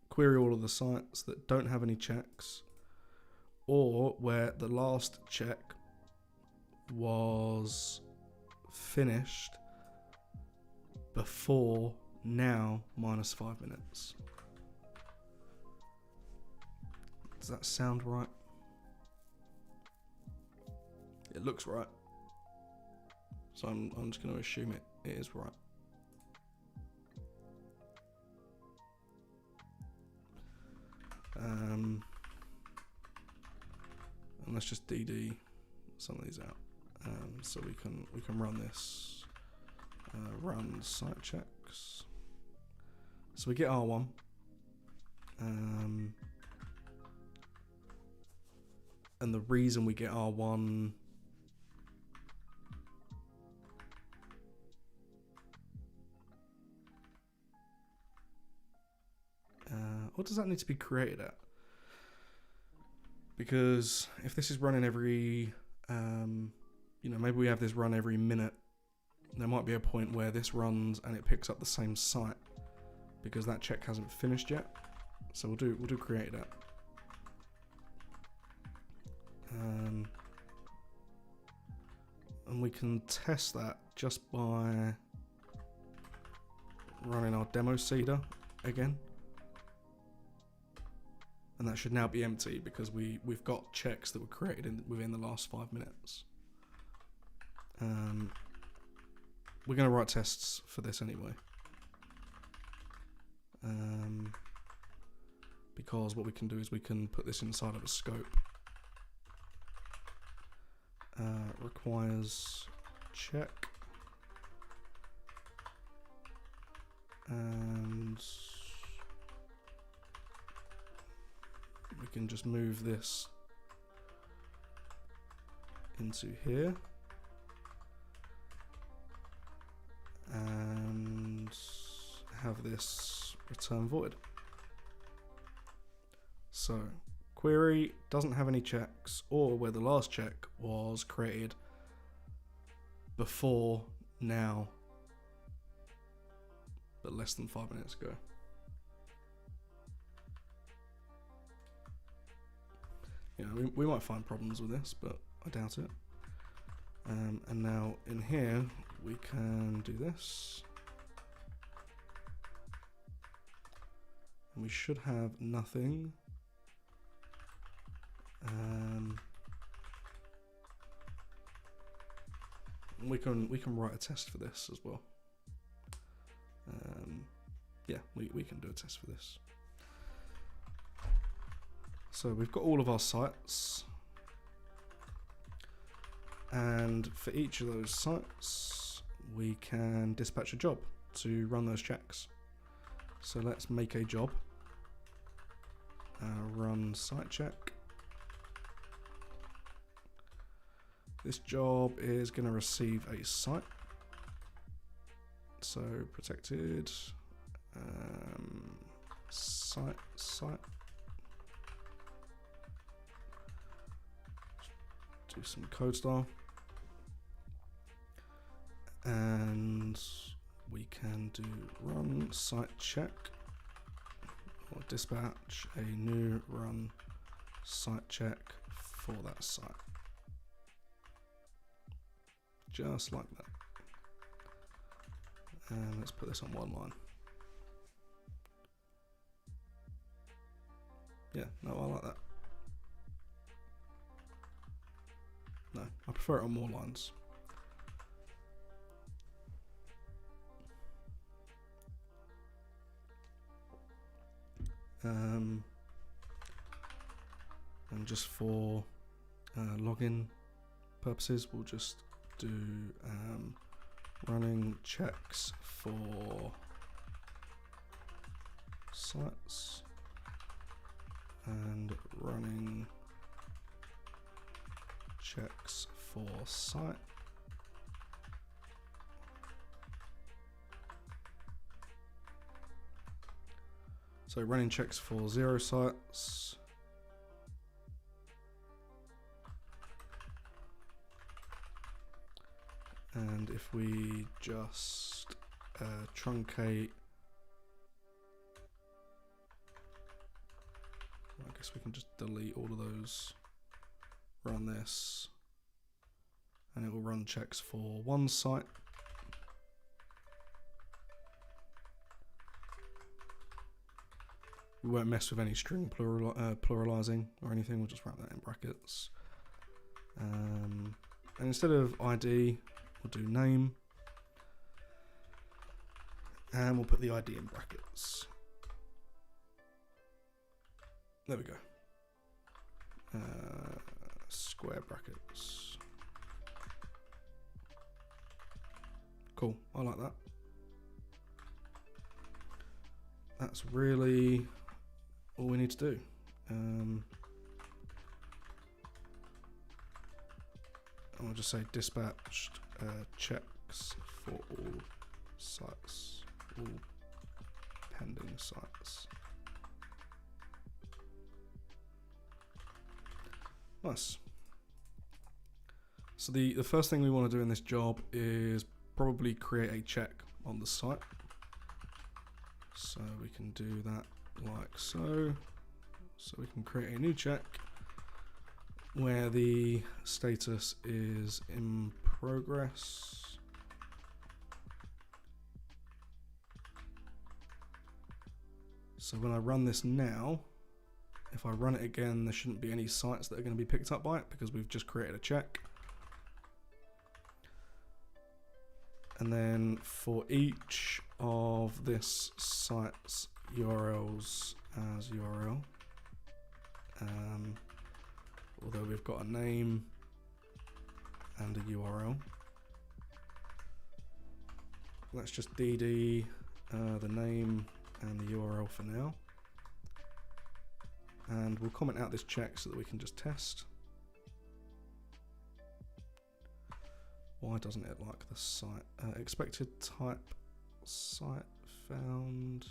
query all of the sites that don't have any checks, or where the last check was finished before now minus 5 minutes. Does that sound right? It looks right. So I'm just going to assume it is right. And let's just DD some of these out, so we can run this. Run site checks. So we get R1. And the reason we get R1 what does that need to be created at? Because if this is running every, maybe we have this run every minute, there might be a point where this runs and it picks up the same site because that check hasn't finished yet. So we'll do create at. And we can test that just by running our demo seeder again. And that should now be empty because we've got checks that were created within the last 5 minutes. We're going to write tests for this anyway. Because what we can do is we can put this inside of a scope. Requires check. And we can just move this into here and have this return void. So query doesn't have any checks, or where the last check was created before now but less than 5 minutes ago. We might find problems with this, but I doubt it. And now in here we can do this, and we should have nothing. We can write a test for this as well. Yeah, we can do a test for this. So we've got all of our sites, and for each of those sites we can dispatch a job to run those checks. So let's make a job, run site check. This job is going to receive a site, so protected site. Do some code style, and we can do run site check or dispatch a new run site check for that site, just like that. And let's put this on one line. Yeah, no, I like that. No, I prefer it on more lines. And just for login purposes, we'll just do running checks for sites and running checks for site. So running checks for 0 sites. And if we just truncate checks, we can just delete all of those, run this, and it will run checks for one site. We won't mess with any string pluralizing or anything, we'll just wrap that in brackets. And instead of ID, we'll do name, and we'll put the ID in brackets. There we go. Square brackets. Cool, I like that. That's really all we need to do. I'll just say dispatched checks for all sites, all pending sites. Nice. So the first thing we want to do in this job is probably create a check on the site. So we can do that like so. So we can create a new check where the status is in progress. So when I run this now, if I run it again, there shouldn't be any sites that are going to be picked up by it because we've just created a check. And then for each of this site's URLs as URL, although we've got a name and a URL, let's just DD the name and the URL for now. And we'll comment out this check so that we can just test. Why doesn't it like the site? Expected type site found.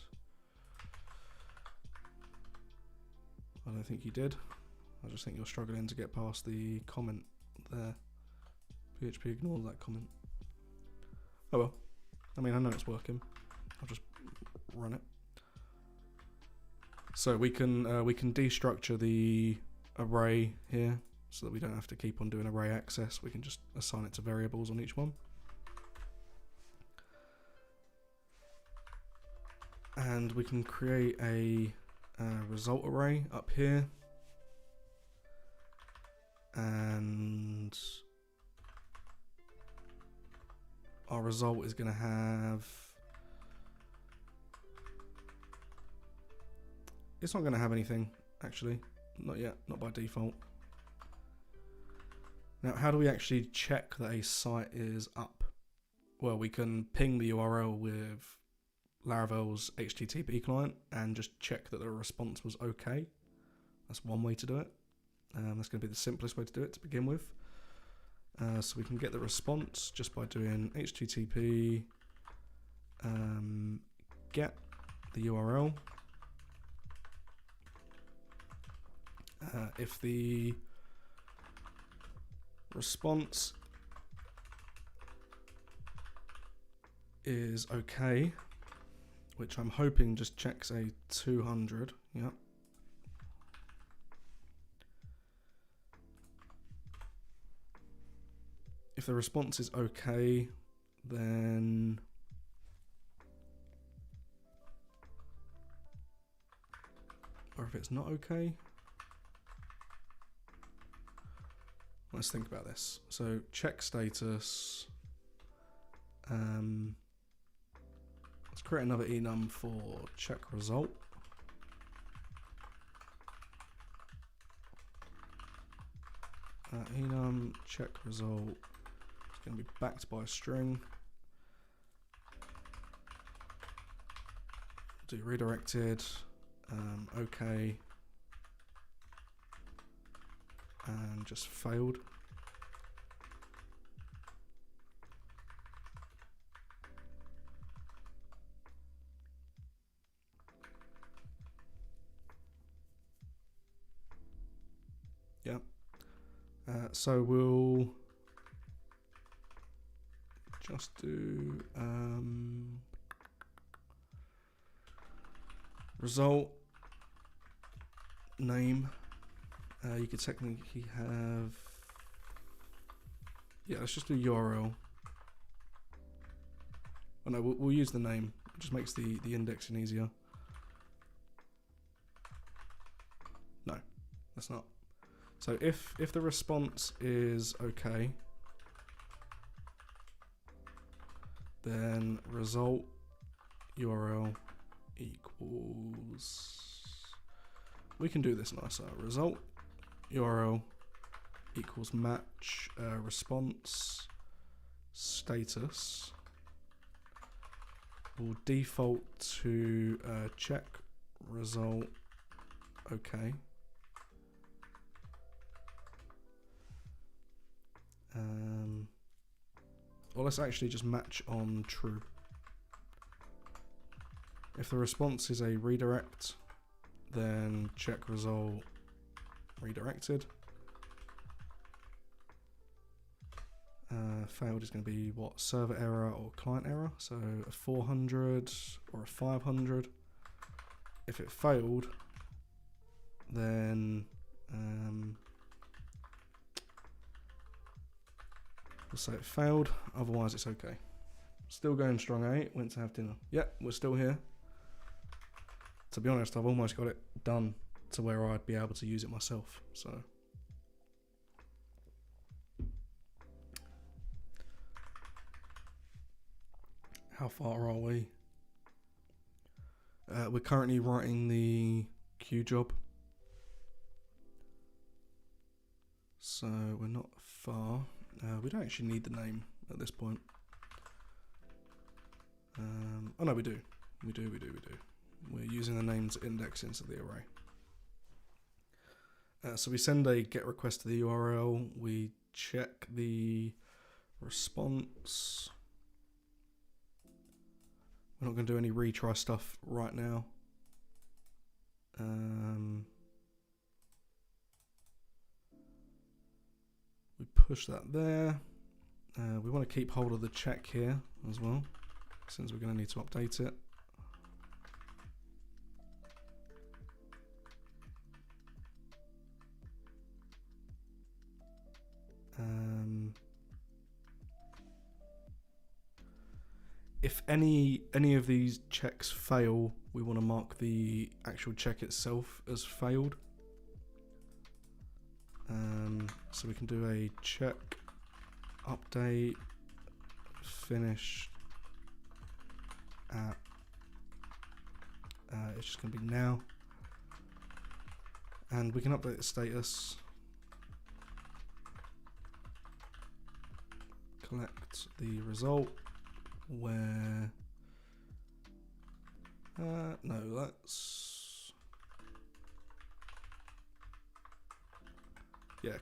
I don't think you did. I just think you're struggling to get past the comment there. PHP ignores that comment. Oh well. I mean, I know it's working. I'll just run it. So we can destructure the array here so that we don't have to keep on doing array access. We can just assign it to variables on each one. And we can create a result array up here. And our result is going to have, it's not going to have anything actually, not yet, not by default. Now how do we actually check that a site is up? Well, we can ping the URL with Laravel's HTTP client and just check that the response was okay. That's one way to do it. That's going to be the simplest way to do it to begin with. So we can get the response just by doing HTTP get the URL. If the response is okay, which I'm hoping just checks a 200, yep. If the response is okay, then or if it's not okay, let's think about this. So check status, let's create another enum for check result. Enum check result is going to be backed by a string. Do redirected, okay, and just failed. Yeah. So we'll just do result name. You could technically have, yeah, let's just do URL. Oh no, we'll use the name. It just makes the indexing easier. No, that's not. So if the response is okay, then result URL equals, we can do this nicer. Result URL equals match response status will default to check result okay. Or let's actually just match on true. If the response is a redirect, then check result redirected. Failed is going to be what? Server error or client error. So a 400 or a 500. If it failed, then we'll say it failed, otherwise it's okay. Still going strong, eh? Went to have dinner. Yep, we're still here. To be honest, I've almost got it done to where I'd be able to use it myself, so. How far are we? We're currently writing the queue job. So we're not far. We don't actually need the name at this point. Oh no, we do. We do. We're using the name to index into the array. So we send a GET request to the URL. We check the response. We're not going to do any retry stuff right now. We push that there. We want to keep hold of the check here as well, since we're going to need to update it. If any of these checks fail, we want to mark the actual check itself as failed. So we can do a check update finish at it's just going to be now, and we can update the status, collect the result where no, that's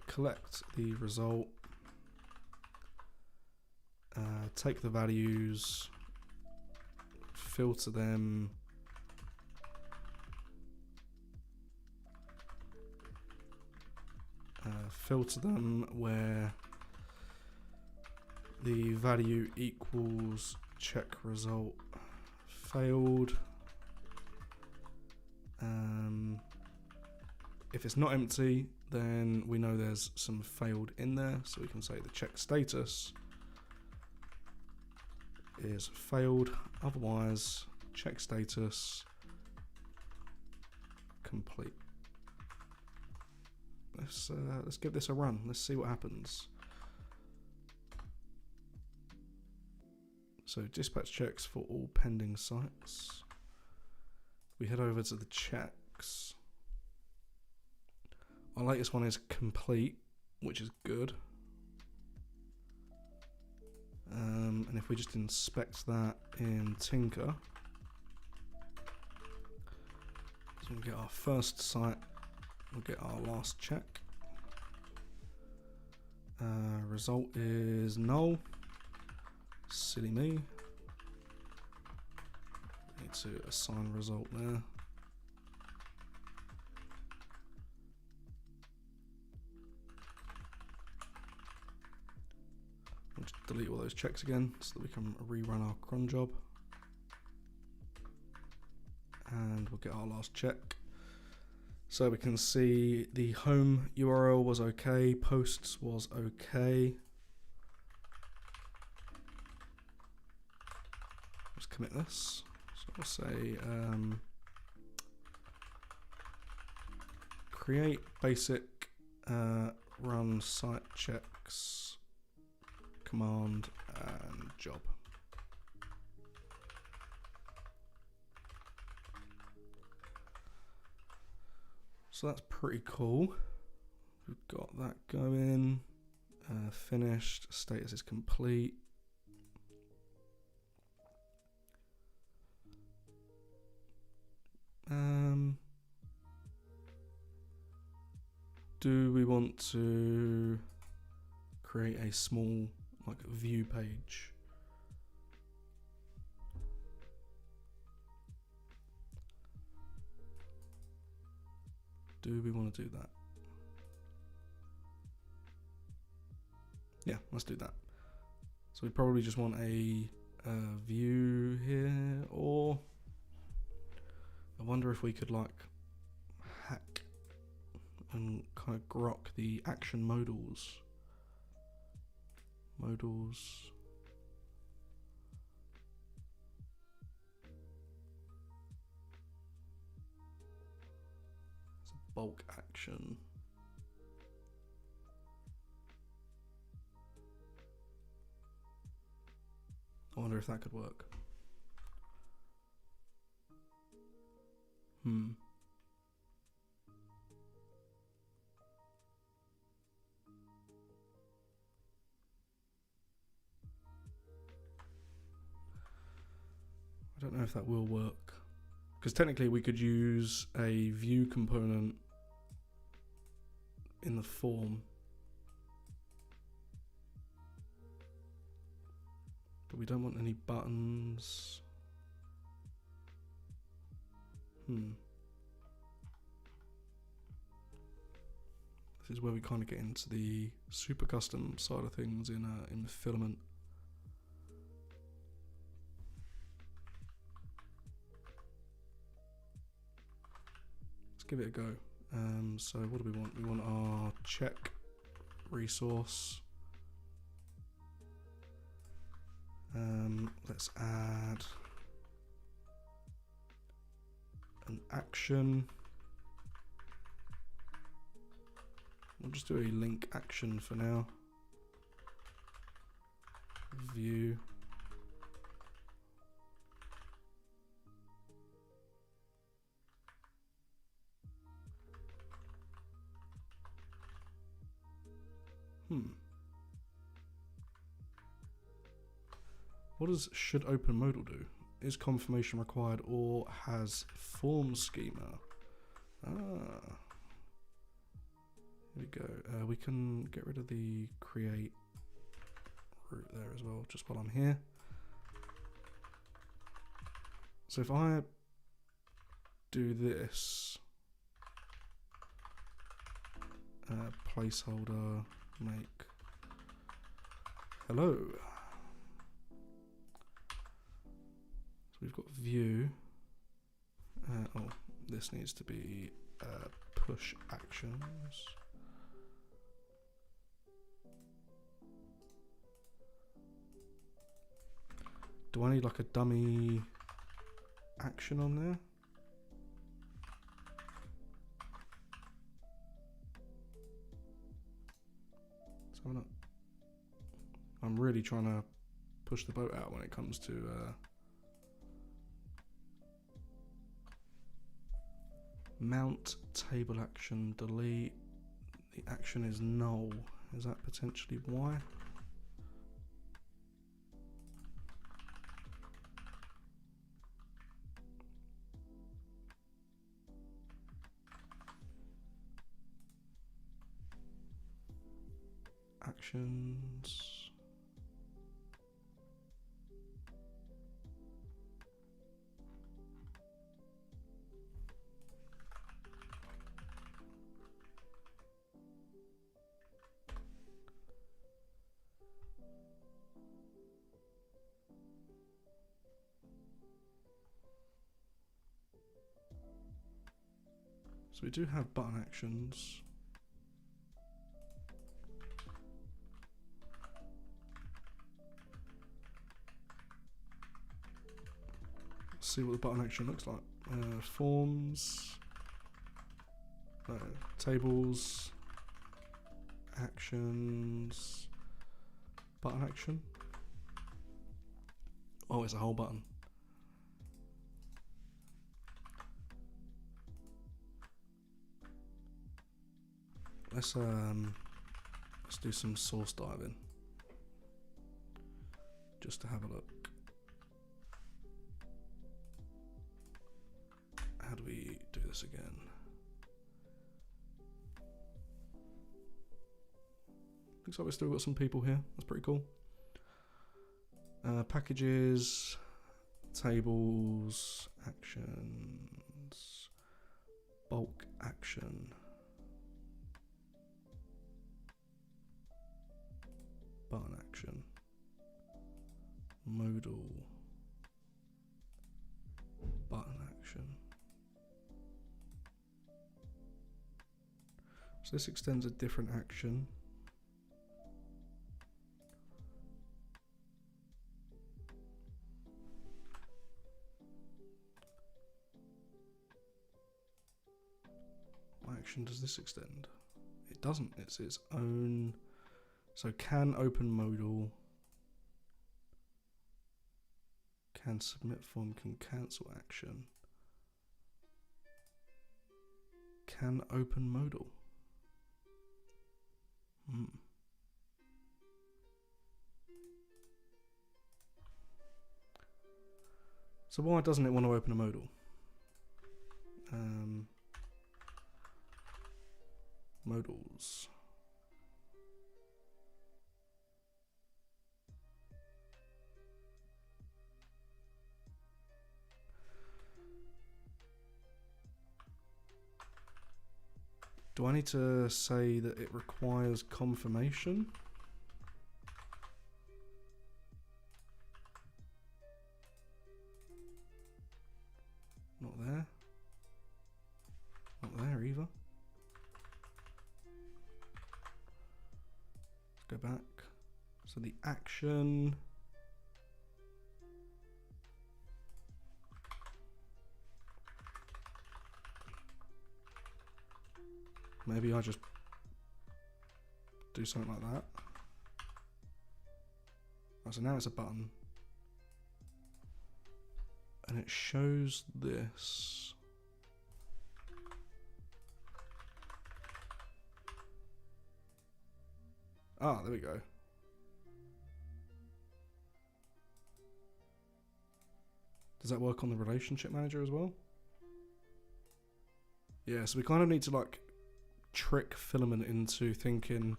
collect the result, take the values, filter them, where the value equals check result failed. If it's not empty, then we know there's some failed in there, so we can say the check status is failed, otherwise check status complete. Let's give this a run. Let's see what happens. So dispatch checks for all pending sites. We head over to the checks. Our latest one is complete, which is good. And if we just inspect that in Tinker, so we'll get our first site, we'll get our last check. Result is null. Silly me. Need to assign result there. We'll just delete all those checks again so that we can rerun our cron job. And we'll get our last check. So we can see the home URL was okay, posts was okay. Let's commit this. So we'll say create basic run site checks command and job. So that's pretty cool. We've got that going. Finished. Status is complete. Do we want to create a small view page? Do we want to do that? Yeah, let's do that. So we probably just want a view here, or I wonder if we could hack and kind of grok the action modals. It's a bulk action. I wonder if that could work. I don't know if that will work, because technically we could use a view component in the form, but we don't want any buttons. This is where we kind of get into the super custom side of things in Filament. Let's give it a go. So what do we want? We want our check resource. Let's add an action. We'll just do a link action for now. View. What does should open modal do? Is confirmation required or has form schema? Here we go. We can get rid of the create root there as well, just while I'm here. So if I do this, placeholder make hello. So we've got view. Oh, this needs to be push actions. Do I need a dummy action on there? Let's have a look. I'm really trying to push the boat out when it comes to mount table action delete. The action is null. Is that potentially why? Actions. So we do have button actions. Let's see what the button action looks like. Forms, tables, actions, button action. Oh, it's a whole button. Let's do some source diving just to have a look. How do we do this again? Looks like we've still got some people here. That's pretty cool. Packages, tables, actions, bulk action, button action, modal, button action. So this extends a different action. What action does this extend? It doesn't, it's its own. So can open modal, can submit form, can cancel action, can open modal. So why doesn't it want to open a modal? Modals. Do I need to say that it requires confirmation? Not there. Not there either. Let's go back. So the action. Maybe I just do something like that. Oh, so now it's a button. And it shows this. Ah, there we go. Does that work on the relationship manager as well? Yeah, so we kind of need to like trick Filament into thinking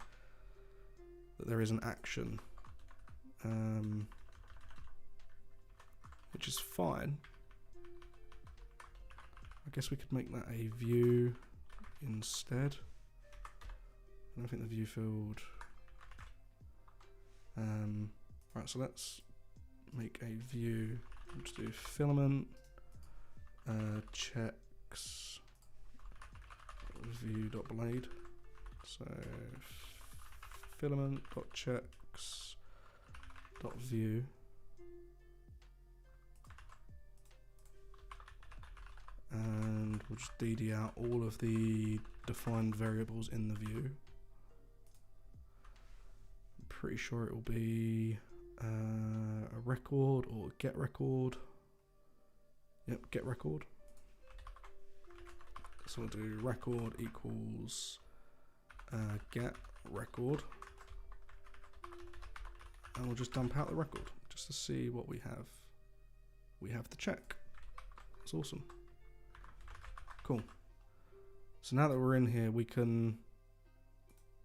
that there is an action, which is fine. I guess we could make that a view instead. I don't think the view field. Right, so let's make a view. Let's do Filament checks view.blade. So filament.checks.view. And we'll just DD out all of the defined variables in the view. I'm pretty sure it will be a record or get record. Yep, get record. So we'll do record equals get record. And we'll just dump out the record just to see what we have. We have the check. That's awesome. Cool. So now that we're in here, we can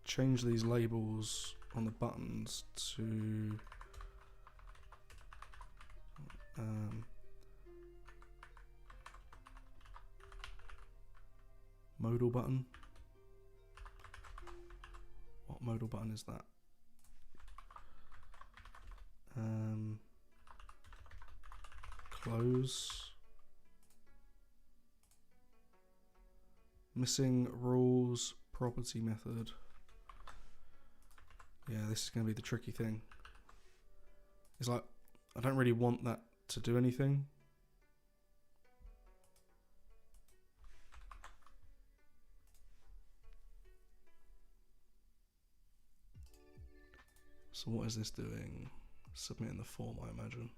change these labels on the buttons to modal button. What modal button is that? Close. Missing rules, property method. Yeah, this is going to be the tricky thing. It's like, I don't really want that to do anything. So what is this doing? Submitting the form, I imagine.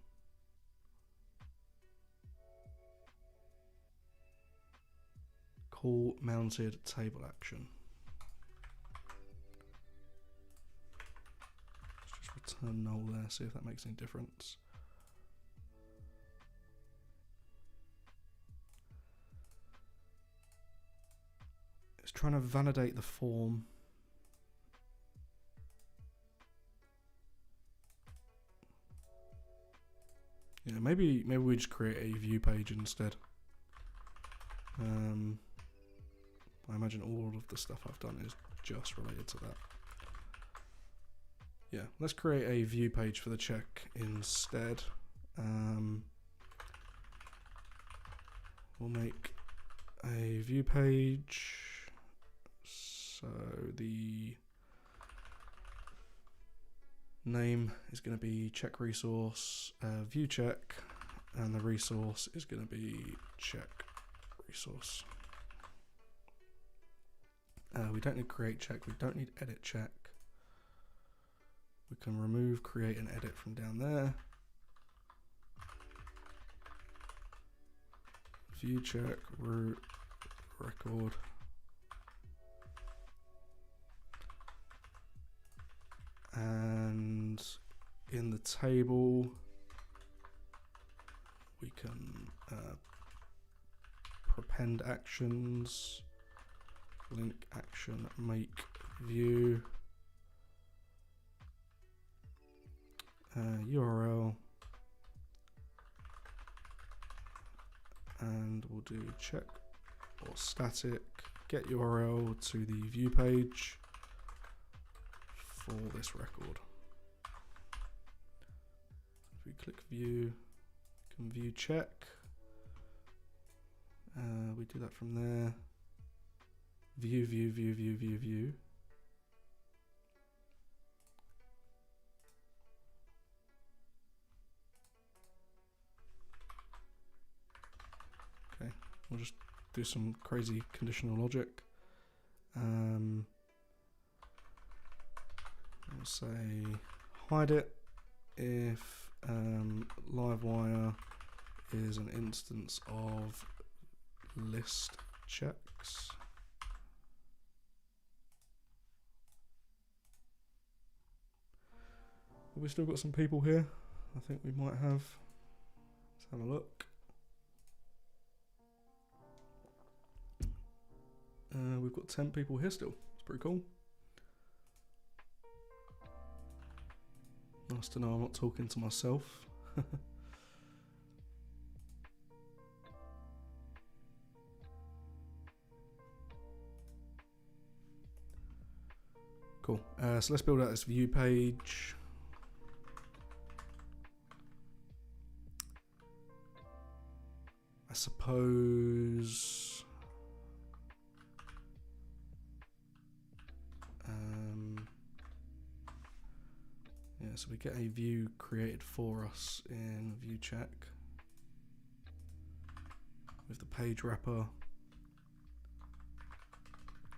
Call mounted table action. Let's just return null there, see if that makes any difference. It's trying to validate the form. Yeah, maybe we just create a view page instead. I imagine all of the stuff I've done is just related to that. Yeah, let's create a view page for the check instead. We'll make a view page. So the name is going to be check resource view check, and the resource is going to be check resource. We don't need create check, we don't need edit check. We can remove create and edit from down there. View check root record. And in the table we can prepend actions, link action, make view, URL, and we'll do check or static get URL to the view page for this record. If we click view, we can view check. We do that from there. View, view, view, view, view, view. Okay, we'll just do some crazy conditional logic. We'll say hide it if Livewire is an instance of list checks. Have we still got some people here? I think we might have. Let's have a look. We've got 10 people here still. It's pretty cool. Nice to know I'm not talking to myself. Cool. So let's build out this view page. I suppose yeah, so we get a view created for us in view check with the page wrapper.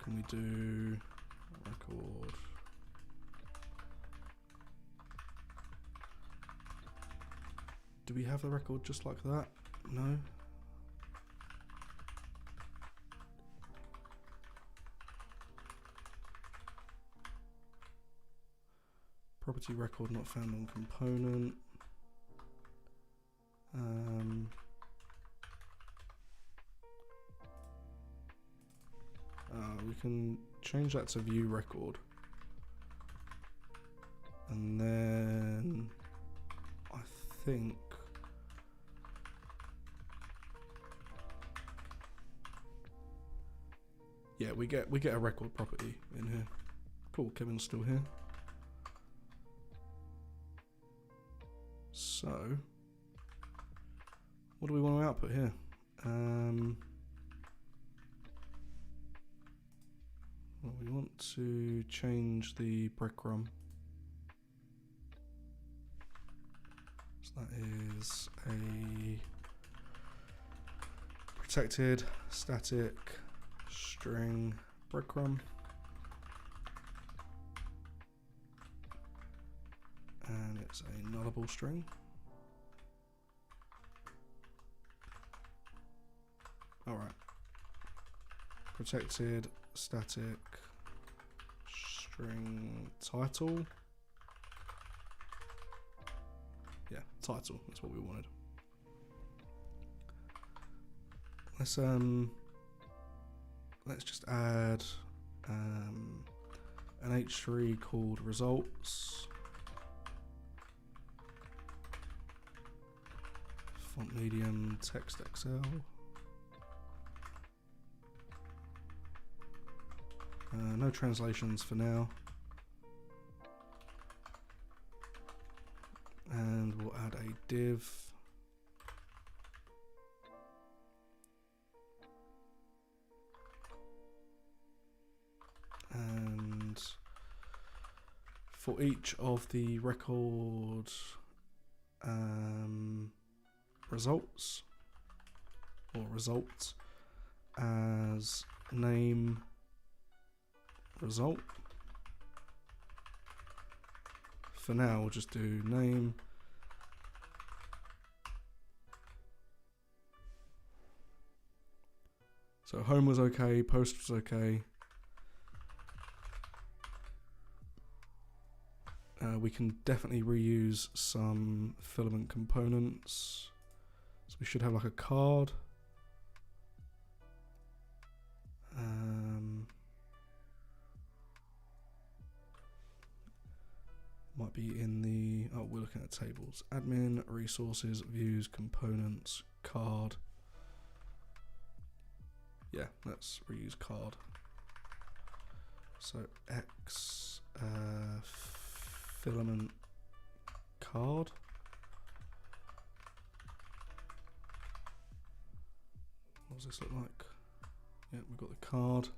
Can we do record? Do we have the record just like that? No. Property record not found on component. We can change that to view record. And then I think yeah, we get a record property in here. Cool, Kevin's still here. So, what do we want to output here? Well, we want to change the breadcrumb. So that is a protected static string breadcrumb. And it's a nullable string. Alright. Protected static string title. Yeah, title, that's what we wanted. Let's just add an H3 called results. Font medium, text XL. No translations for now. And we'll add a div. And for each of the record results or results as name result. For now, we'll just do name. So home was okay, post was okay. We can definitely reuse some filament components. So we should have like a card. Might be in the, oh, we're looking at tables. Admin, resources, views, components, card. Yeah, let's reuse card. So X filament card. What does this look like? Yeah, we've got the card.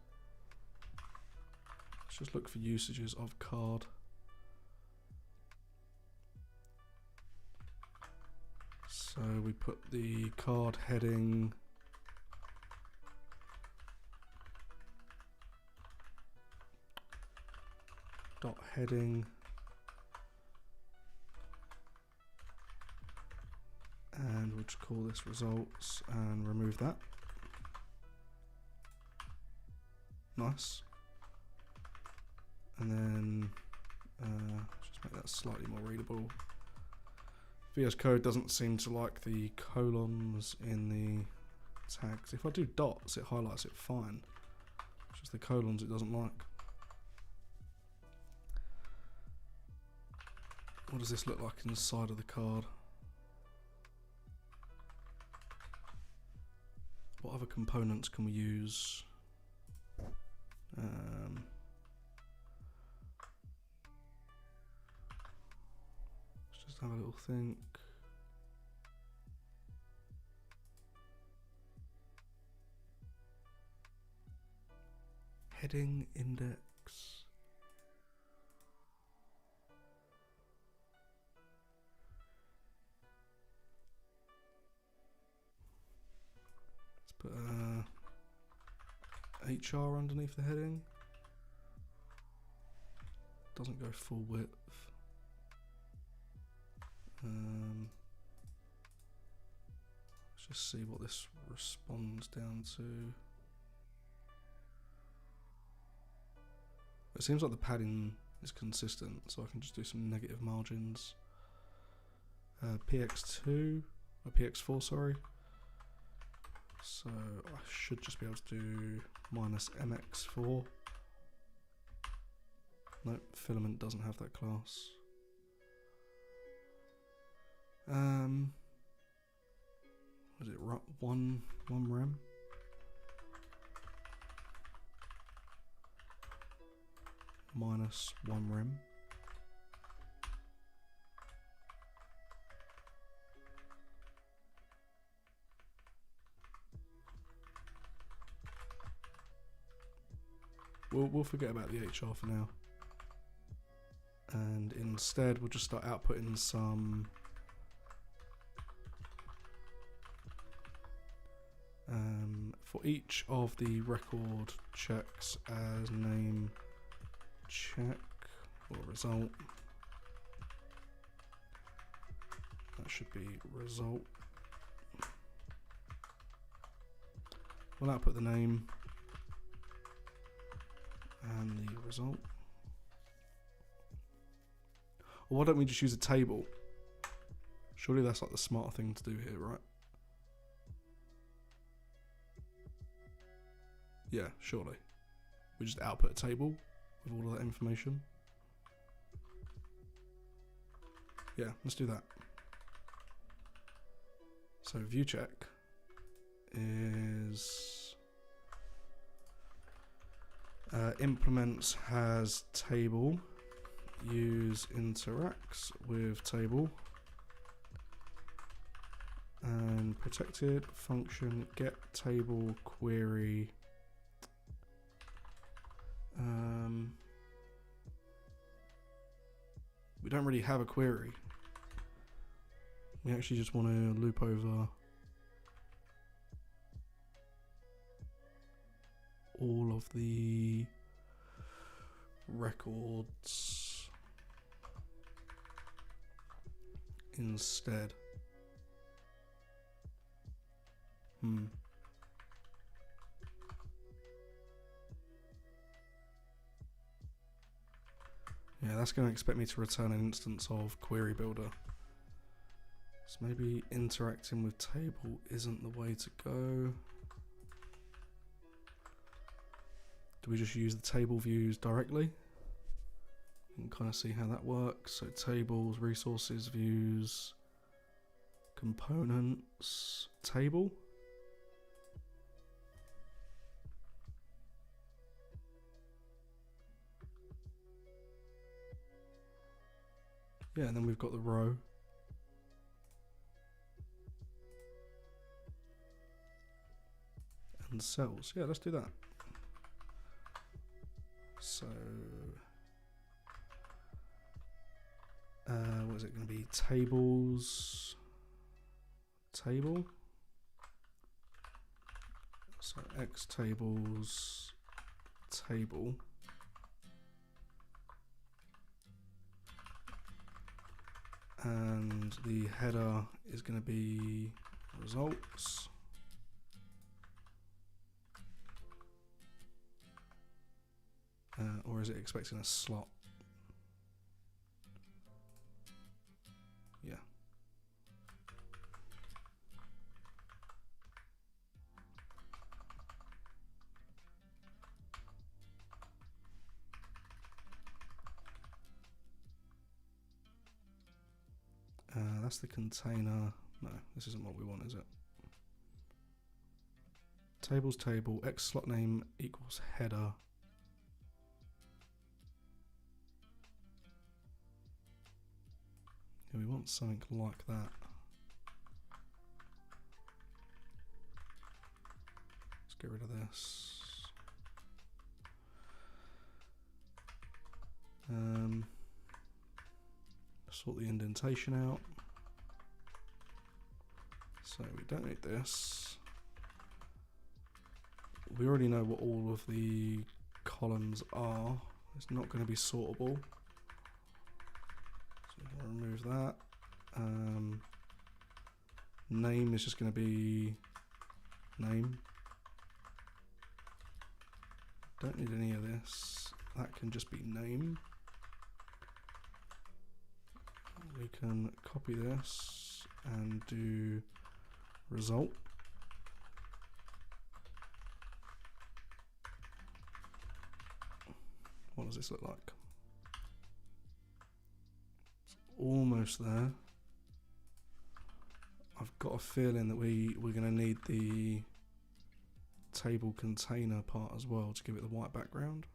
Let's just look for usages of card. So we put the card heading dot heading and we'll just call this results and remove that. Nice. And then just make that slightly more readable. VS Code doesn't seem to like the colons in the tags. If I do dots, it highlights it fine. It's just the colons it doesn't like. What does this look like inside of the card? What other components can we use? Let's just have a little think. Heading index. Let's put HR underneath the heading. Doesn't go full width. Let's just see what this responds down to. It seems like the padding is consistent, so I can just do some negative margins. PX2 or PX4, sorry. So I should just be able to do minus MX4. Nope, Filament doesn't have that class. Was it one rem? Minus 1 rem. we'll forget about the HR for now. And instead we'll just start outputting some for each of the record checks as name check or result. That should be result. We'll output the name and the result. Or why don't we just use a table? Surely that's like the smarter thing to do here, right? Yeah, surely. We just output a table with all of that information. Yeah, let's do that. So view check is implements has table, use interacts with table, and protected function get table query. We don't really have a query. We actually just want to loop over all of the records instead. Yeah, that's going to expect me to return an instance of query builder. So maybe interacting with table isn't the way to go. Do we just use the table views directly? You can kind of see how that works. So tables, resources, views, components, table. Yeah, and then we've got the row. And cells. Yeah, let's do that. So, what is it going to be? Tables. Table. So X tables table. And the header is going to be results. Or is it expecting a slot? Yeah. That's the container. No, this isn't what we want, is it? Tables table, X slot name equals header. Yeah, we want something like that. Let's get rid of this. Sort the indentation out. So we don't need this. We already know what all of the columns are. It's not going to be sortable. So we're going to remove that. Name is just going to be name. Don't need any of this. That can just be name. We can copy this and do result. What does this look like? It's almost there. I've got a feeling that we're going to need the table container part as well to give it the white background.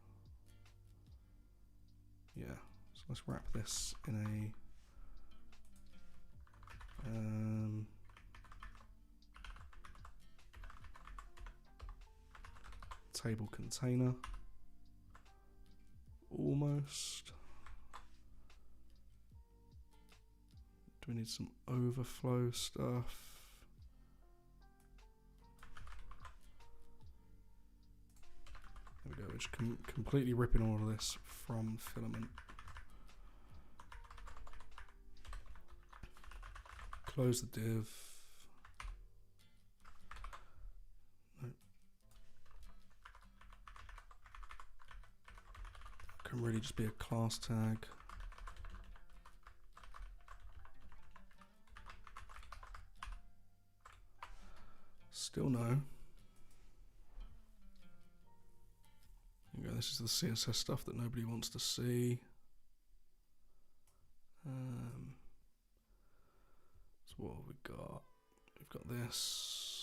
Yeah, so let's wrap this in a table container. almost. Do we need some overflow stuff? There we go, we're just completely ripping all of this from Filament. Close the div. Nope. Can really just be a class tag. Still no. There you go, this is the CSS stuff that nobody wants to see. So what have we got? We've got this.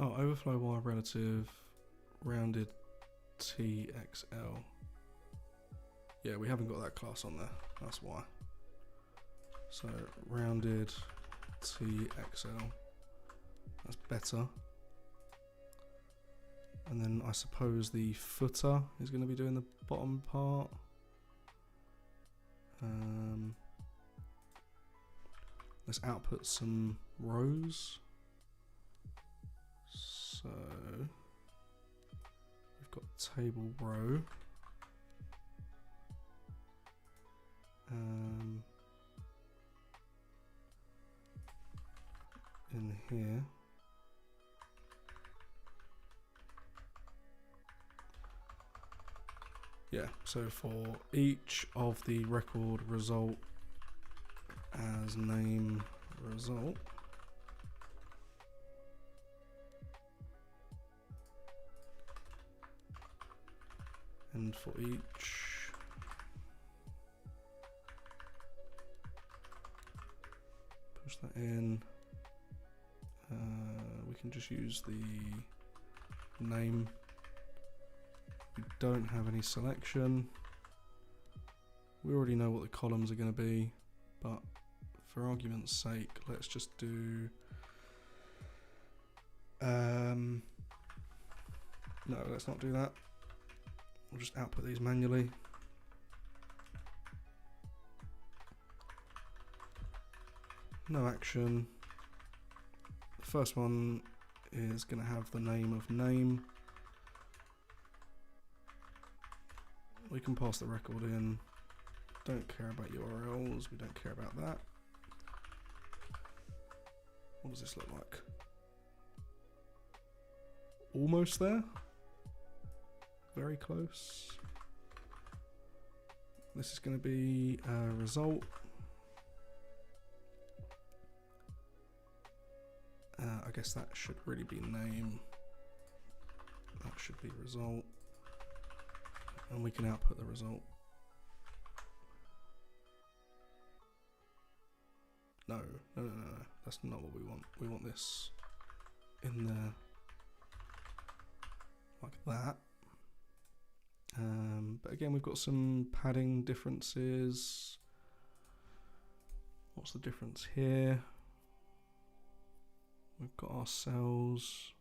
Oh, overflow y relative rounded TXL. Yeah, we haven't got that class on there. That's why. So rounded TXL. That's better. And then I suppose the footer is going to be doing the bottom part. Let's output some rows. So we've got table row. In here. Yeah, so for each of the record result as name result, and for each push that in, we can just use the name. We don't have any selection. We already know what the columns are going to be, but for argument's sake, let's just do no, let's not do that. We'll just output these manually. No action. The first one is going to have the name of name. We can pass the record in. Don't care about URLs. We don't care about that. What does this look like? Almost there. Very close. This is going to be a result. I guess that should really be name. That should be result. And we can output the result. No, that's not what we want. We want this in there like that. But again, we've got some padding differences. What's the difference here? We've got our cells.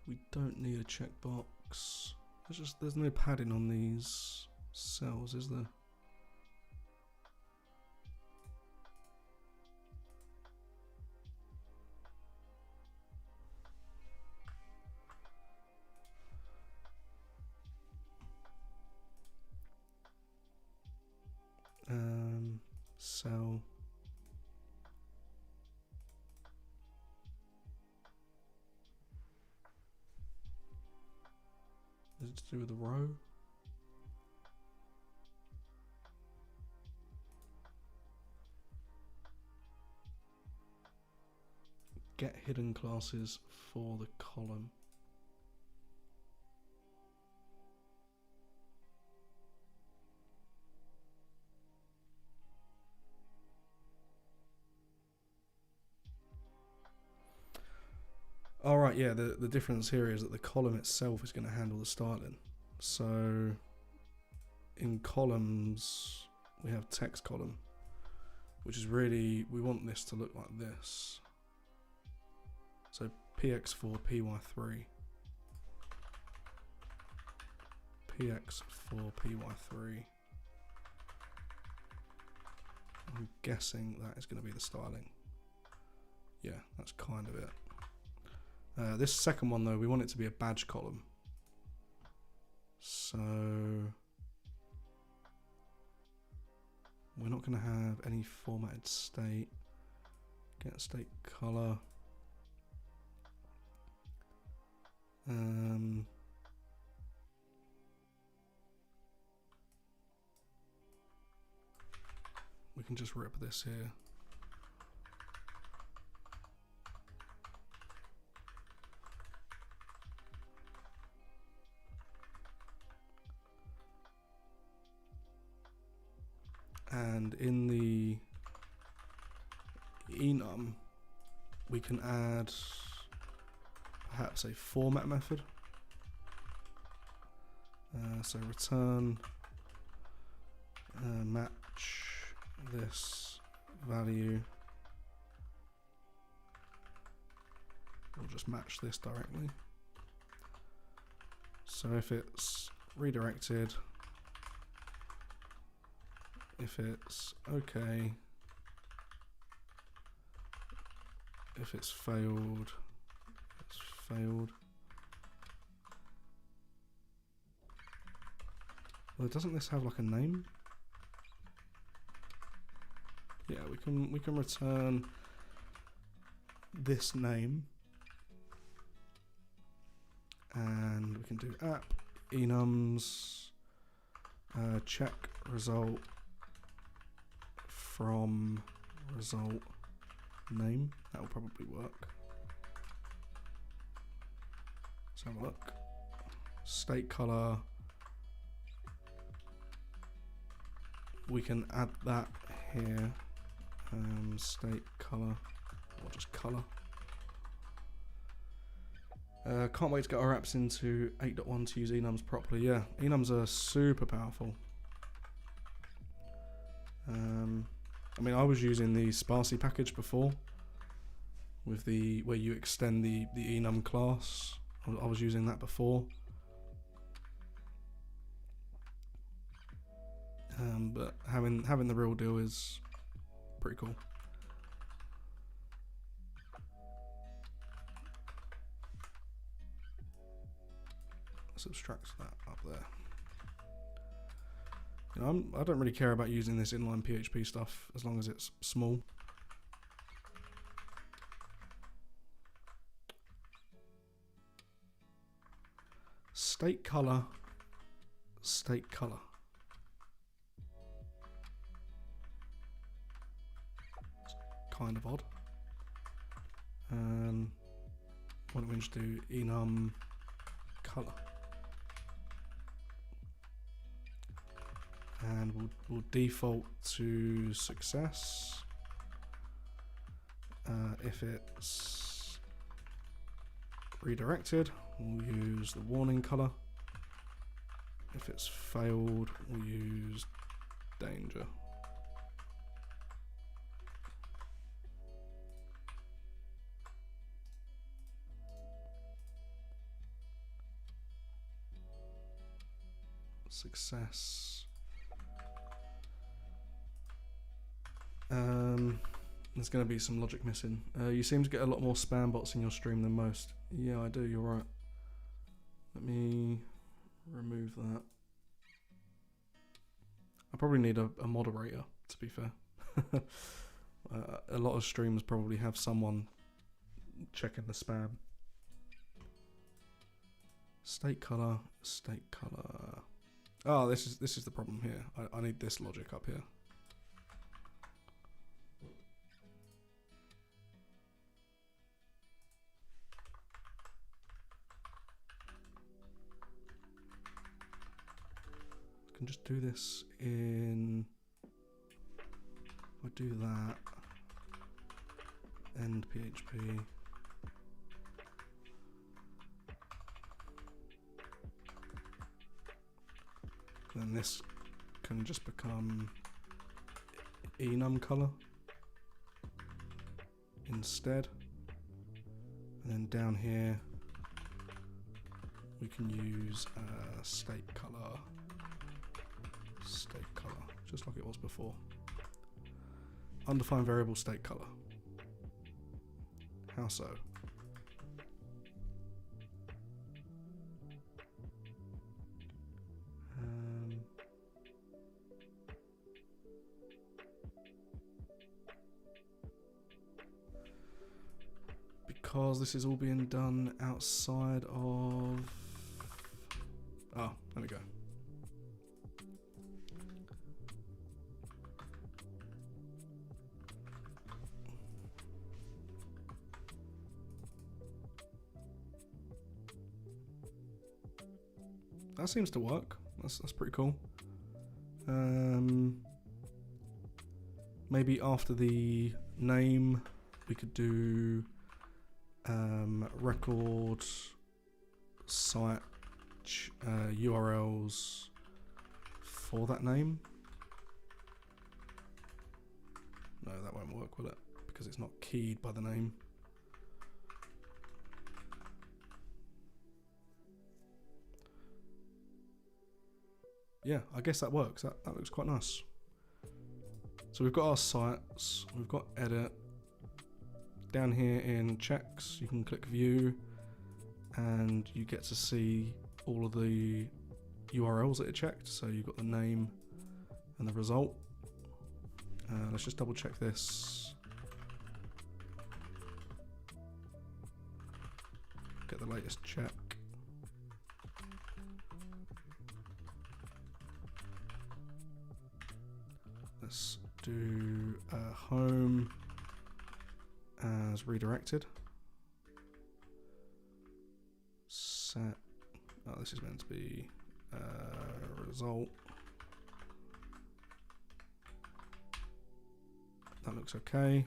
We don't need a checkbox. There's no padding on these cells, is there? Cell. Is it to do with the row? get hidden classes for the column. All right, yeah, the difference here is that the column itself is going to handle the styling. So in columns, we have text column, which is really, we want this to look like this. So px4, py3, px4, py3. I'm guessing that is going to be the styling. Yeah, that's kind of it. This second one though, we want it to be a badge column. So we're not going to have any formatted state. Get state color. We can just rip this here. And in the enum, we can add perhaps a format method. So return match this value. We'll just match this directly. So if it's redirected, if it's okay, if it's failed, it's failed. Well, doesn't this have like a name? Yeah, we can return this name, and we can do app enums check result from result name. That will probably work. Let's have a look. State color. We can add that here. State color, or just color. Can't wait to get our apps into 8.1 to use enums properly. Yeah, enums are super powerful. I mean, I was using the Sparsy package before, with the where you extend the enum class. I was using that before. But having the real deal is pretty cool. Let's abstract that up there. You know, I don't really care about using this inline PHP stuff as long as it's small. State color, state color. It's kind of odd. Why don't we just do enum color? And we'll default to success. If it's redirected, we'll use the warning color. If it's failed, we'll use danger. Success. There's going to be some logic missing. You seem to get a lot more spam bots in your stream than most. Yeah, I do, you're right. Let me remove that. I probably need a moderator, to be fair. A lot of streams probably have someone checking the spam. State color, state color. Oh, this is the problem here. I need this logic up here. I can just do this in, I do that, end PHP. Then this can just become enum color instead. And then down here, we can use state color, just like it was before. Undefined variable state color. How so? Because this is all being done outside of... Oh, there we go. That seems to work. That's pretty cool. Maybe after the name, we could do record site URLs for that name. No, that won't work, will it? Because it's not keyed by the name. Yeah, I guess that works. That looks quite nice. So we've got our sites, we've got edit. Down here in checks, you can click view and you get to see all of the URLs that it checked. So you've got the name and the result. Let's just double check this. Get the latest check. Let's do home as redirected. Set. Oh, this is meant to be result. That looks okay.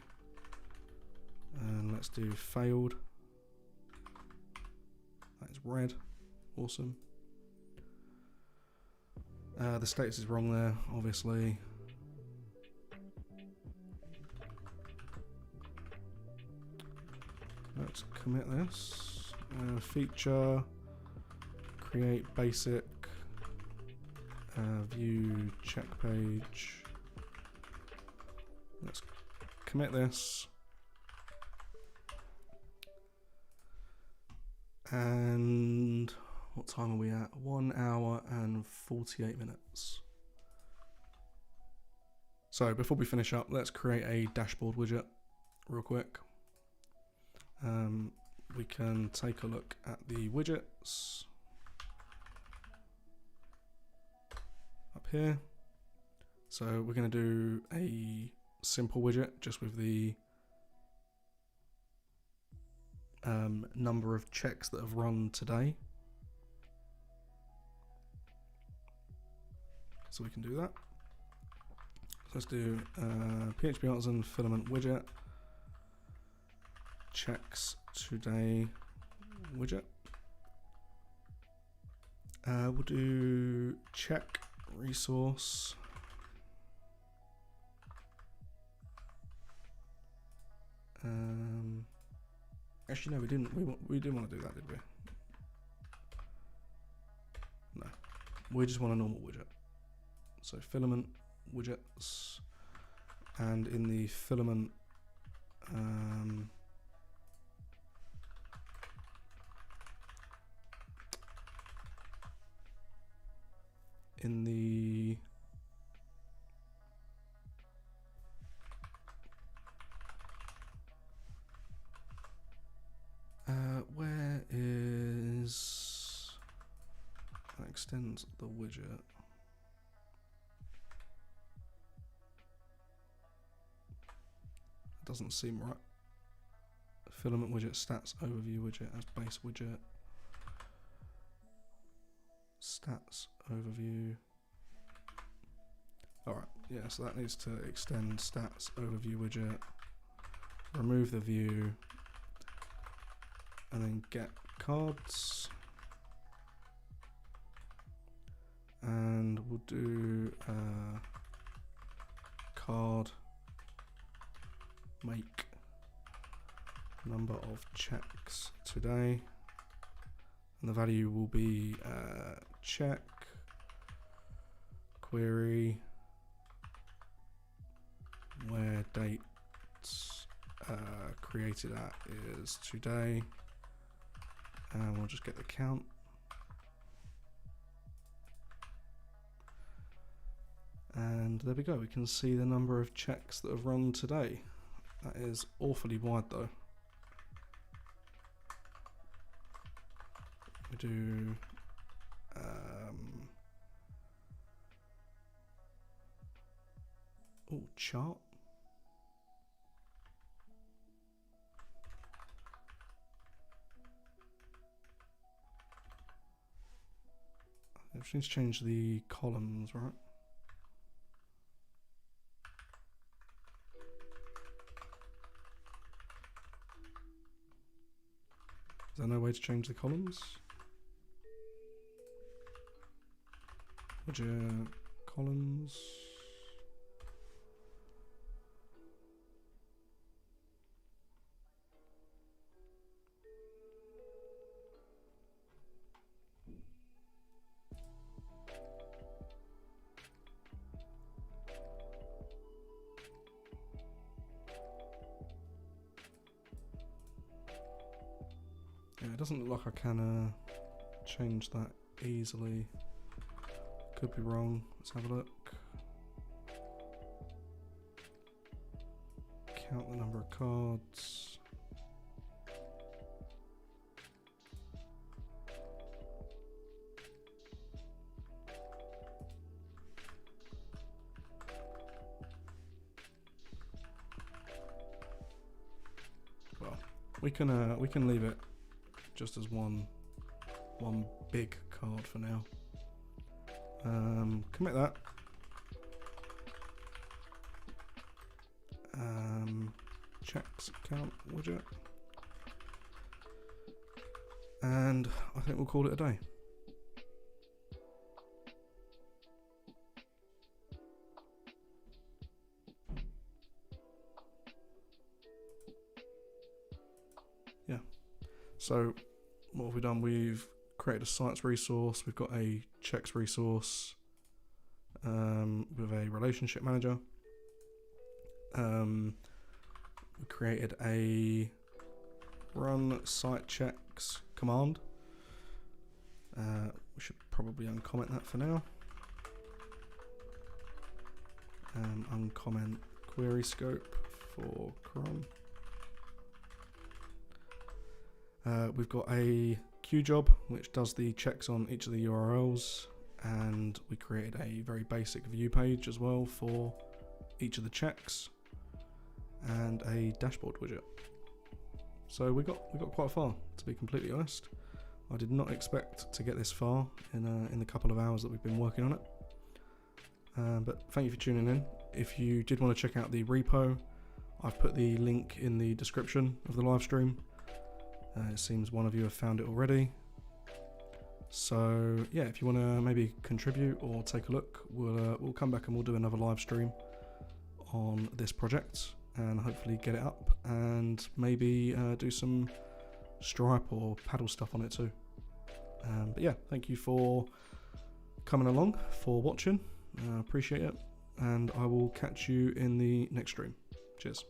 And let's do failed. That is red. Awesome. The status is wrong there, obviously. Let's commit this. Feature, create basic, view check page. Let's commit this. And what time are we at? 1 hour and 48 minutes. So before we finish up, let's create a dashboard widget real quick. We can take a look at the widgets up here. So we're going to do a simple widget just with the number of checks that have run today. So we can do that. So let's do PHP Artisan Filament widget. Checks today widget. We'll do check resource. Actually, no, we didn't. We didn't want to do that, did we? No, we just want a normal widget. So filament widgets, and in the filament. In the where is that extends the widget? Doesn't seem right. Filament widget stats overview widget as base widget. Stats overview. Alright, yeah, so that needs to extend stats overview widget, remove the view, and then get cards. And we'll do card make number of checks today, and the value will be check query where dates created at is today, and we'll just get the count. And there we go, we can see the number of checks that have run today. That is awfully wide though. We do oh, chart. I just need to change the columns, right? Is there no way to change the columns? Widget columns. Yeah, it doesn't look like I can change that easily. Could be wrong. Let's have a look. Count the number of cards. Well, we can leave it just as one big card for now. Commit that. Checks count widget, and I think we'll call it a day. Yeah. So what have we done? We've created a sites resource, we've got a checks resource with a relationship manager. We created a run site checks command. We should probably uncomment that for now. Uncomment query scope for cron. We've got a queue job which does the checks on each of the URLs, and we created a very basic view page as well for each of the checks, and a dashboard widget. So we got quite far, to be completely honest. I did not expect to get this far in the couple of hours that we've been working on it. But thank you for tuning in. If you did want to check out the repo, I've put the link in the description of the live stream. It seems one of you have found it already. So yeah, if you want to maybe contribute or take a look, we'll come back and we'll do another live stream on this project and hopefully get it up and maybe do some Stripe or paddle stuff on it too. But yeah, thank you for coming along, for watching. Appreciate it, and I will catch you in the next stream. Cheers.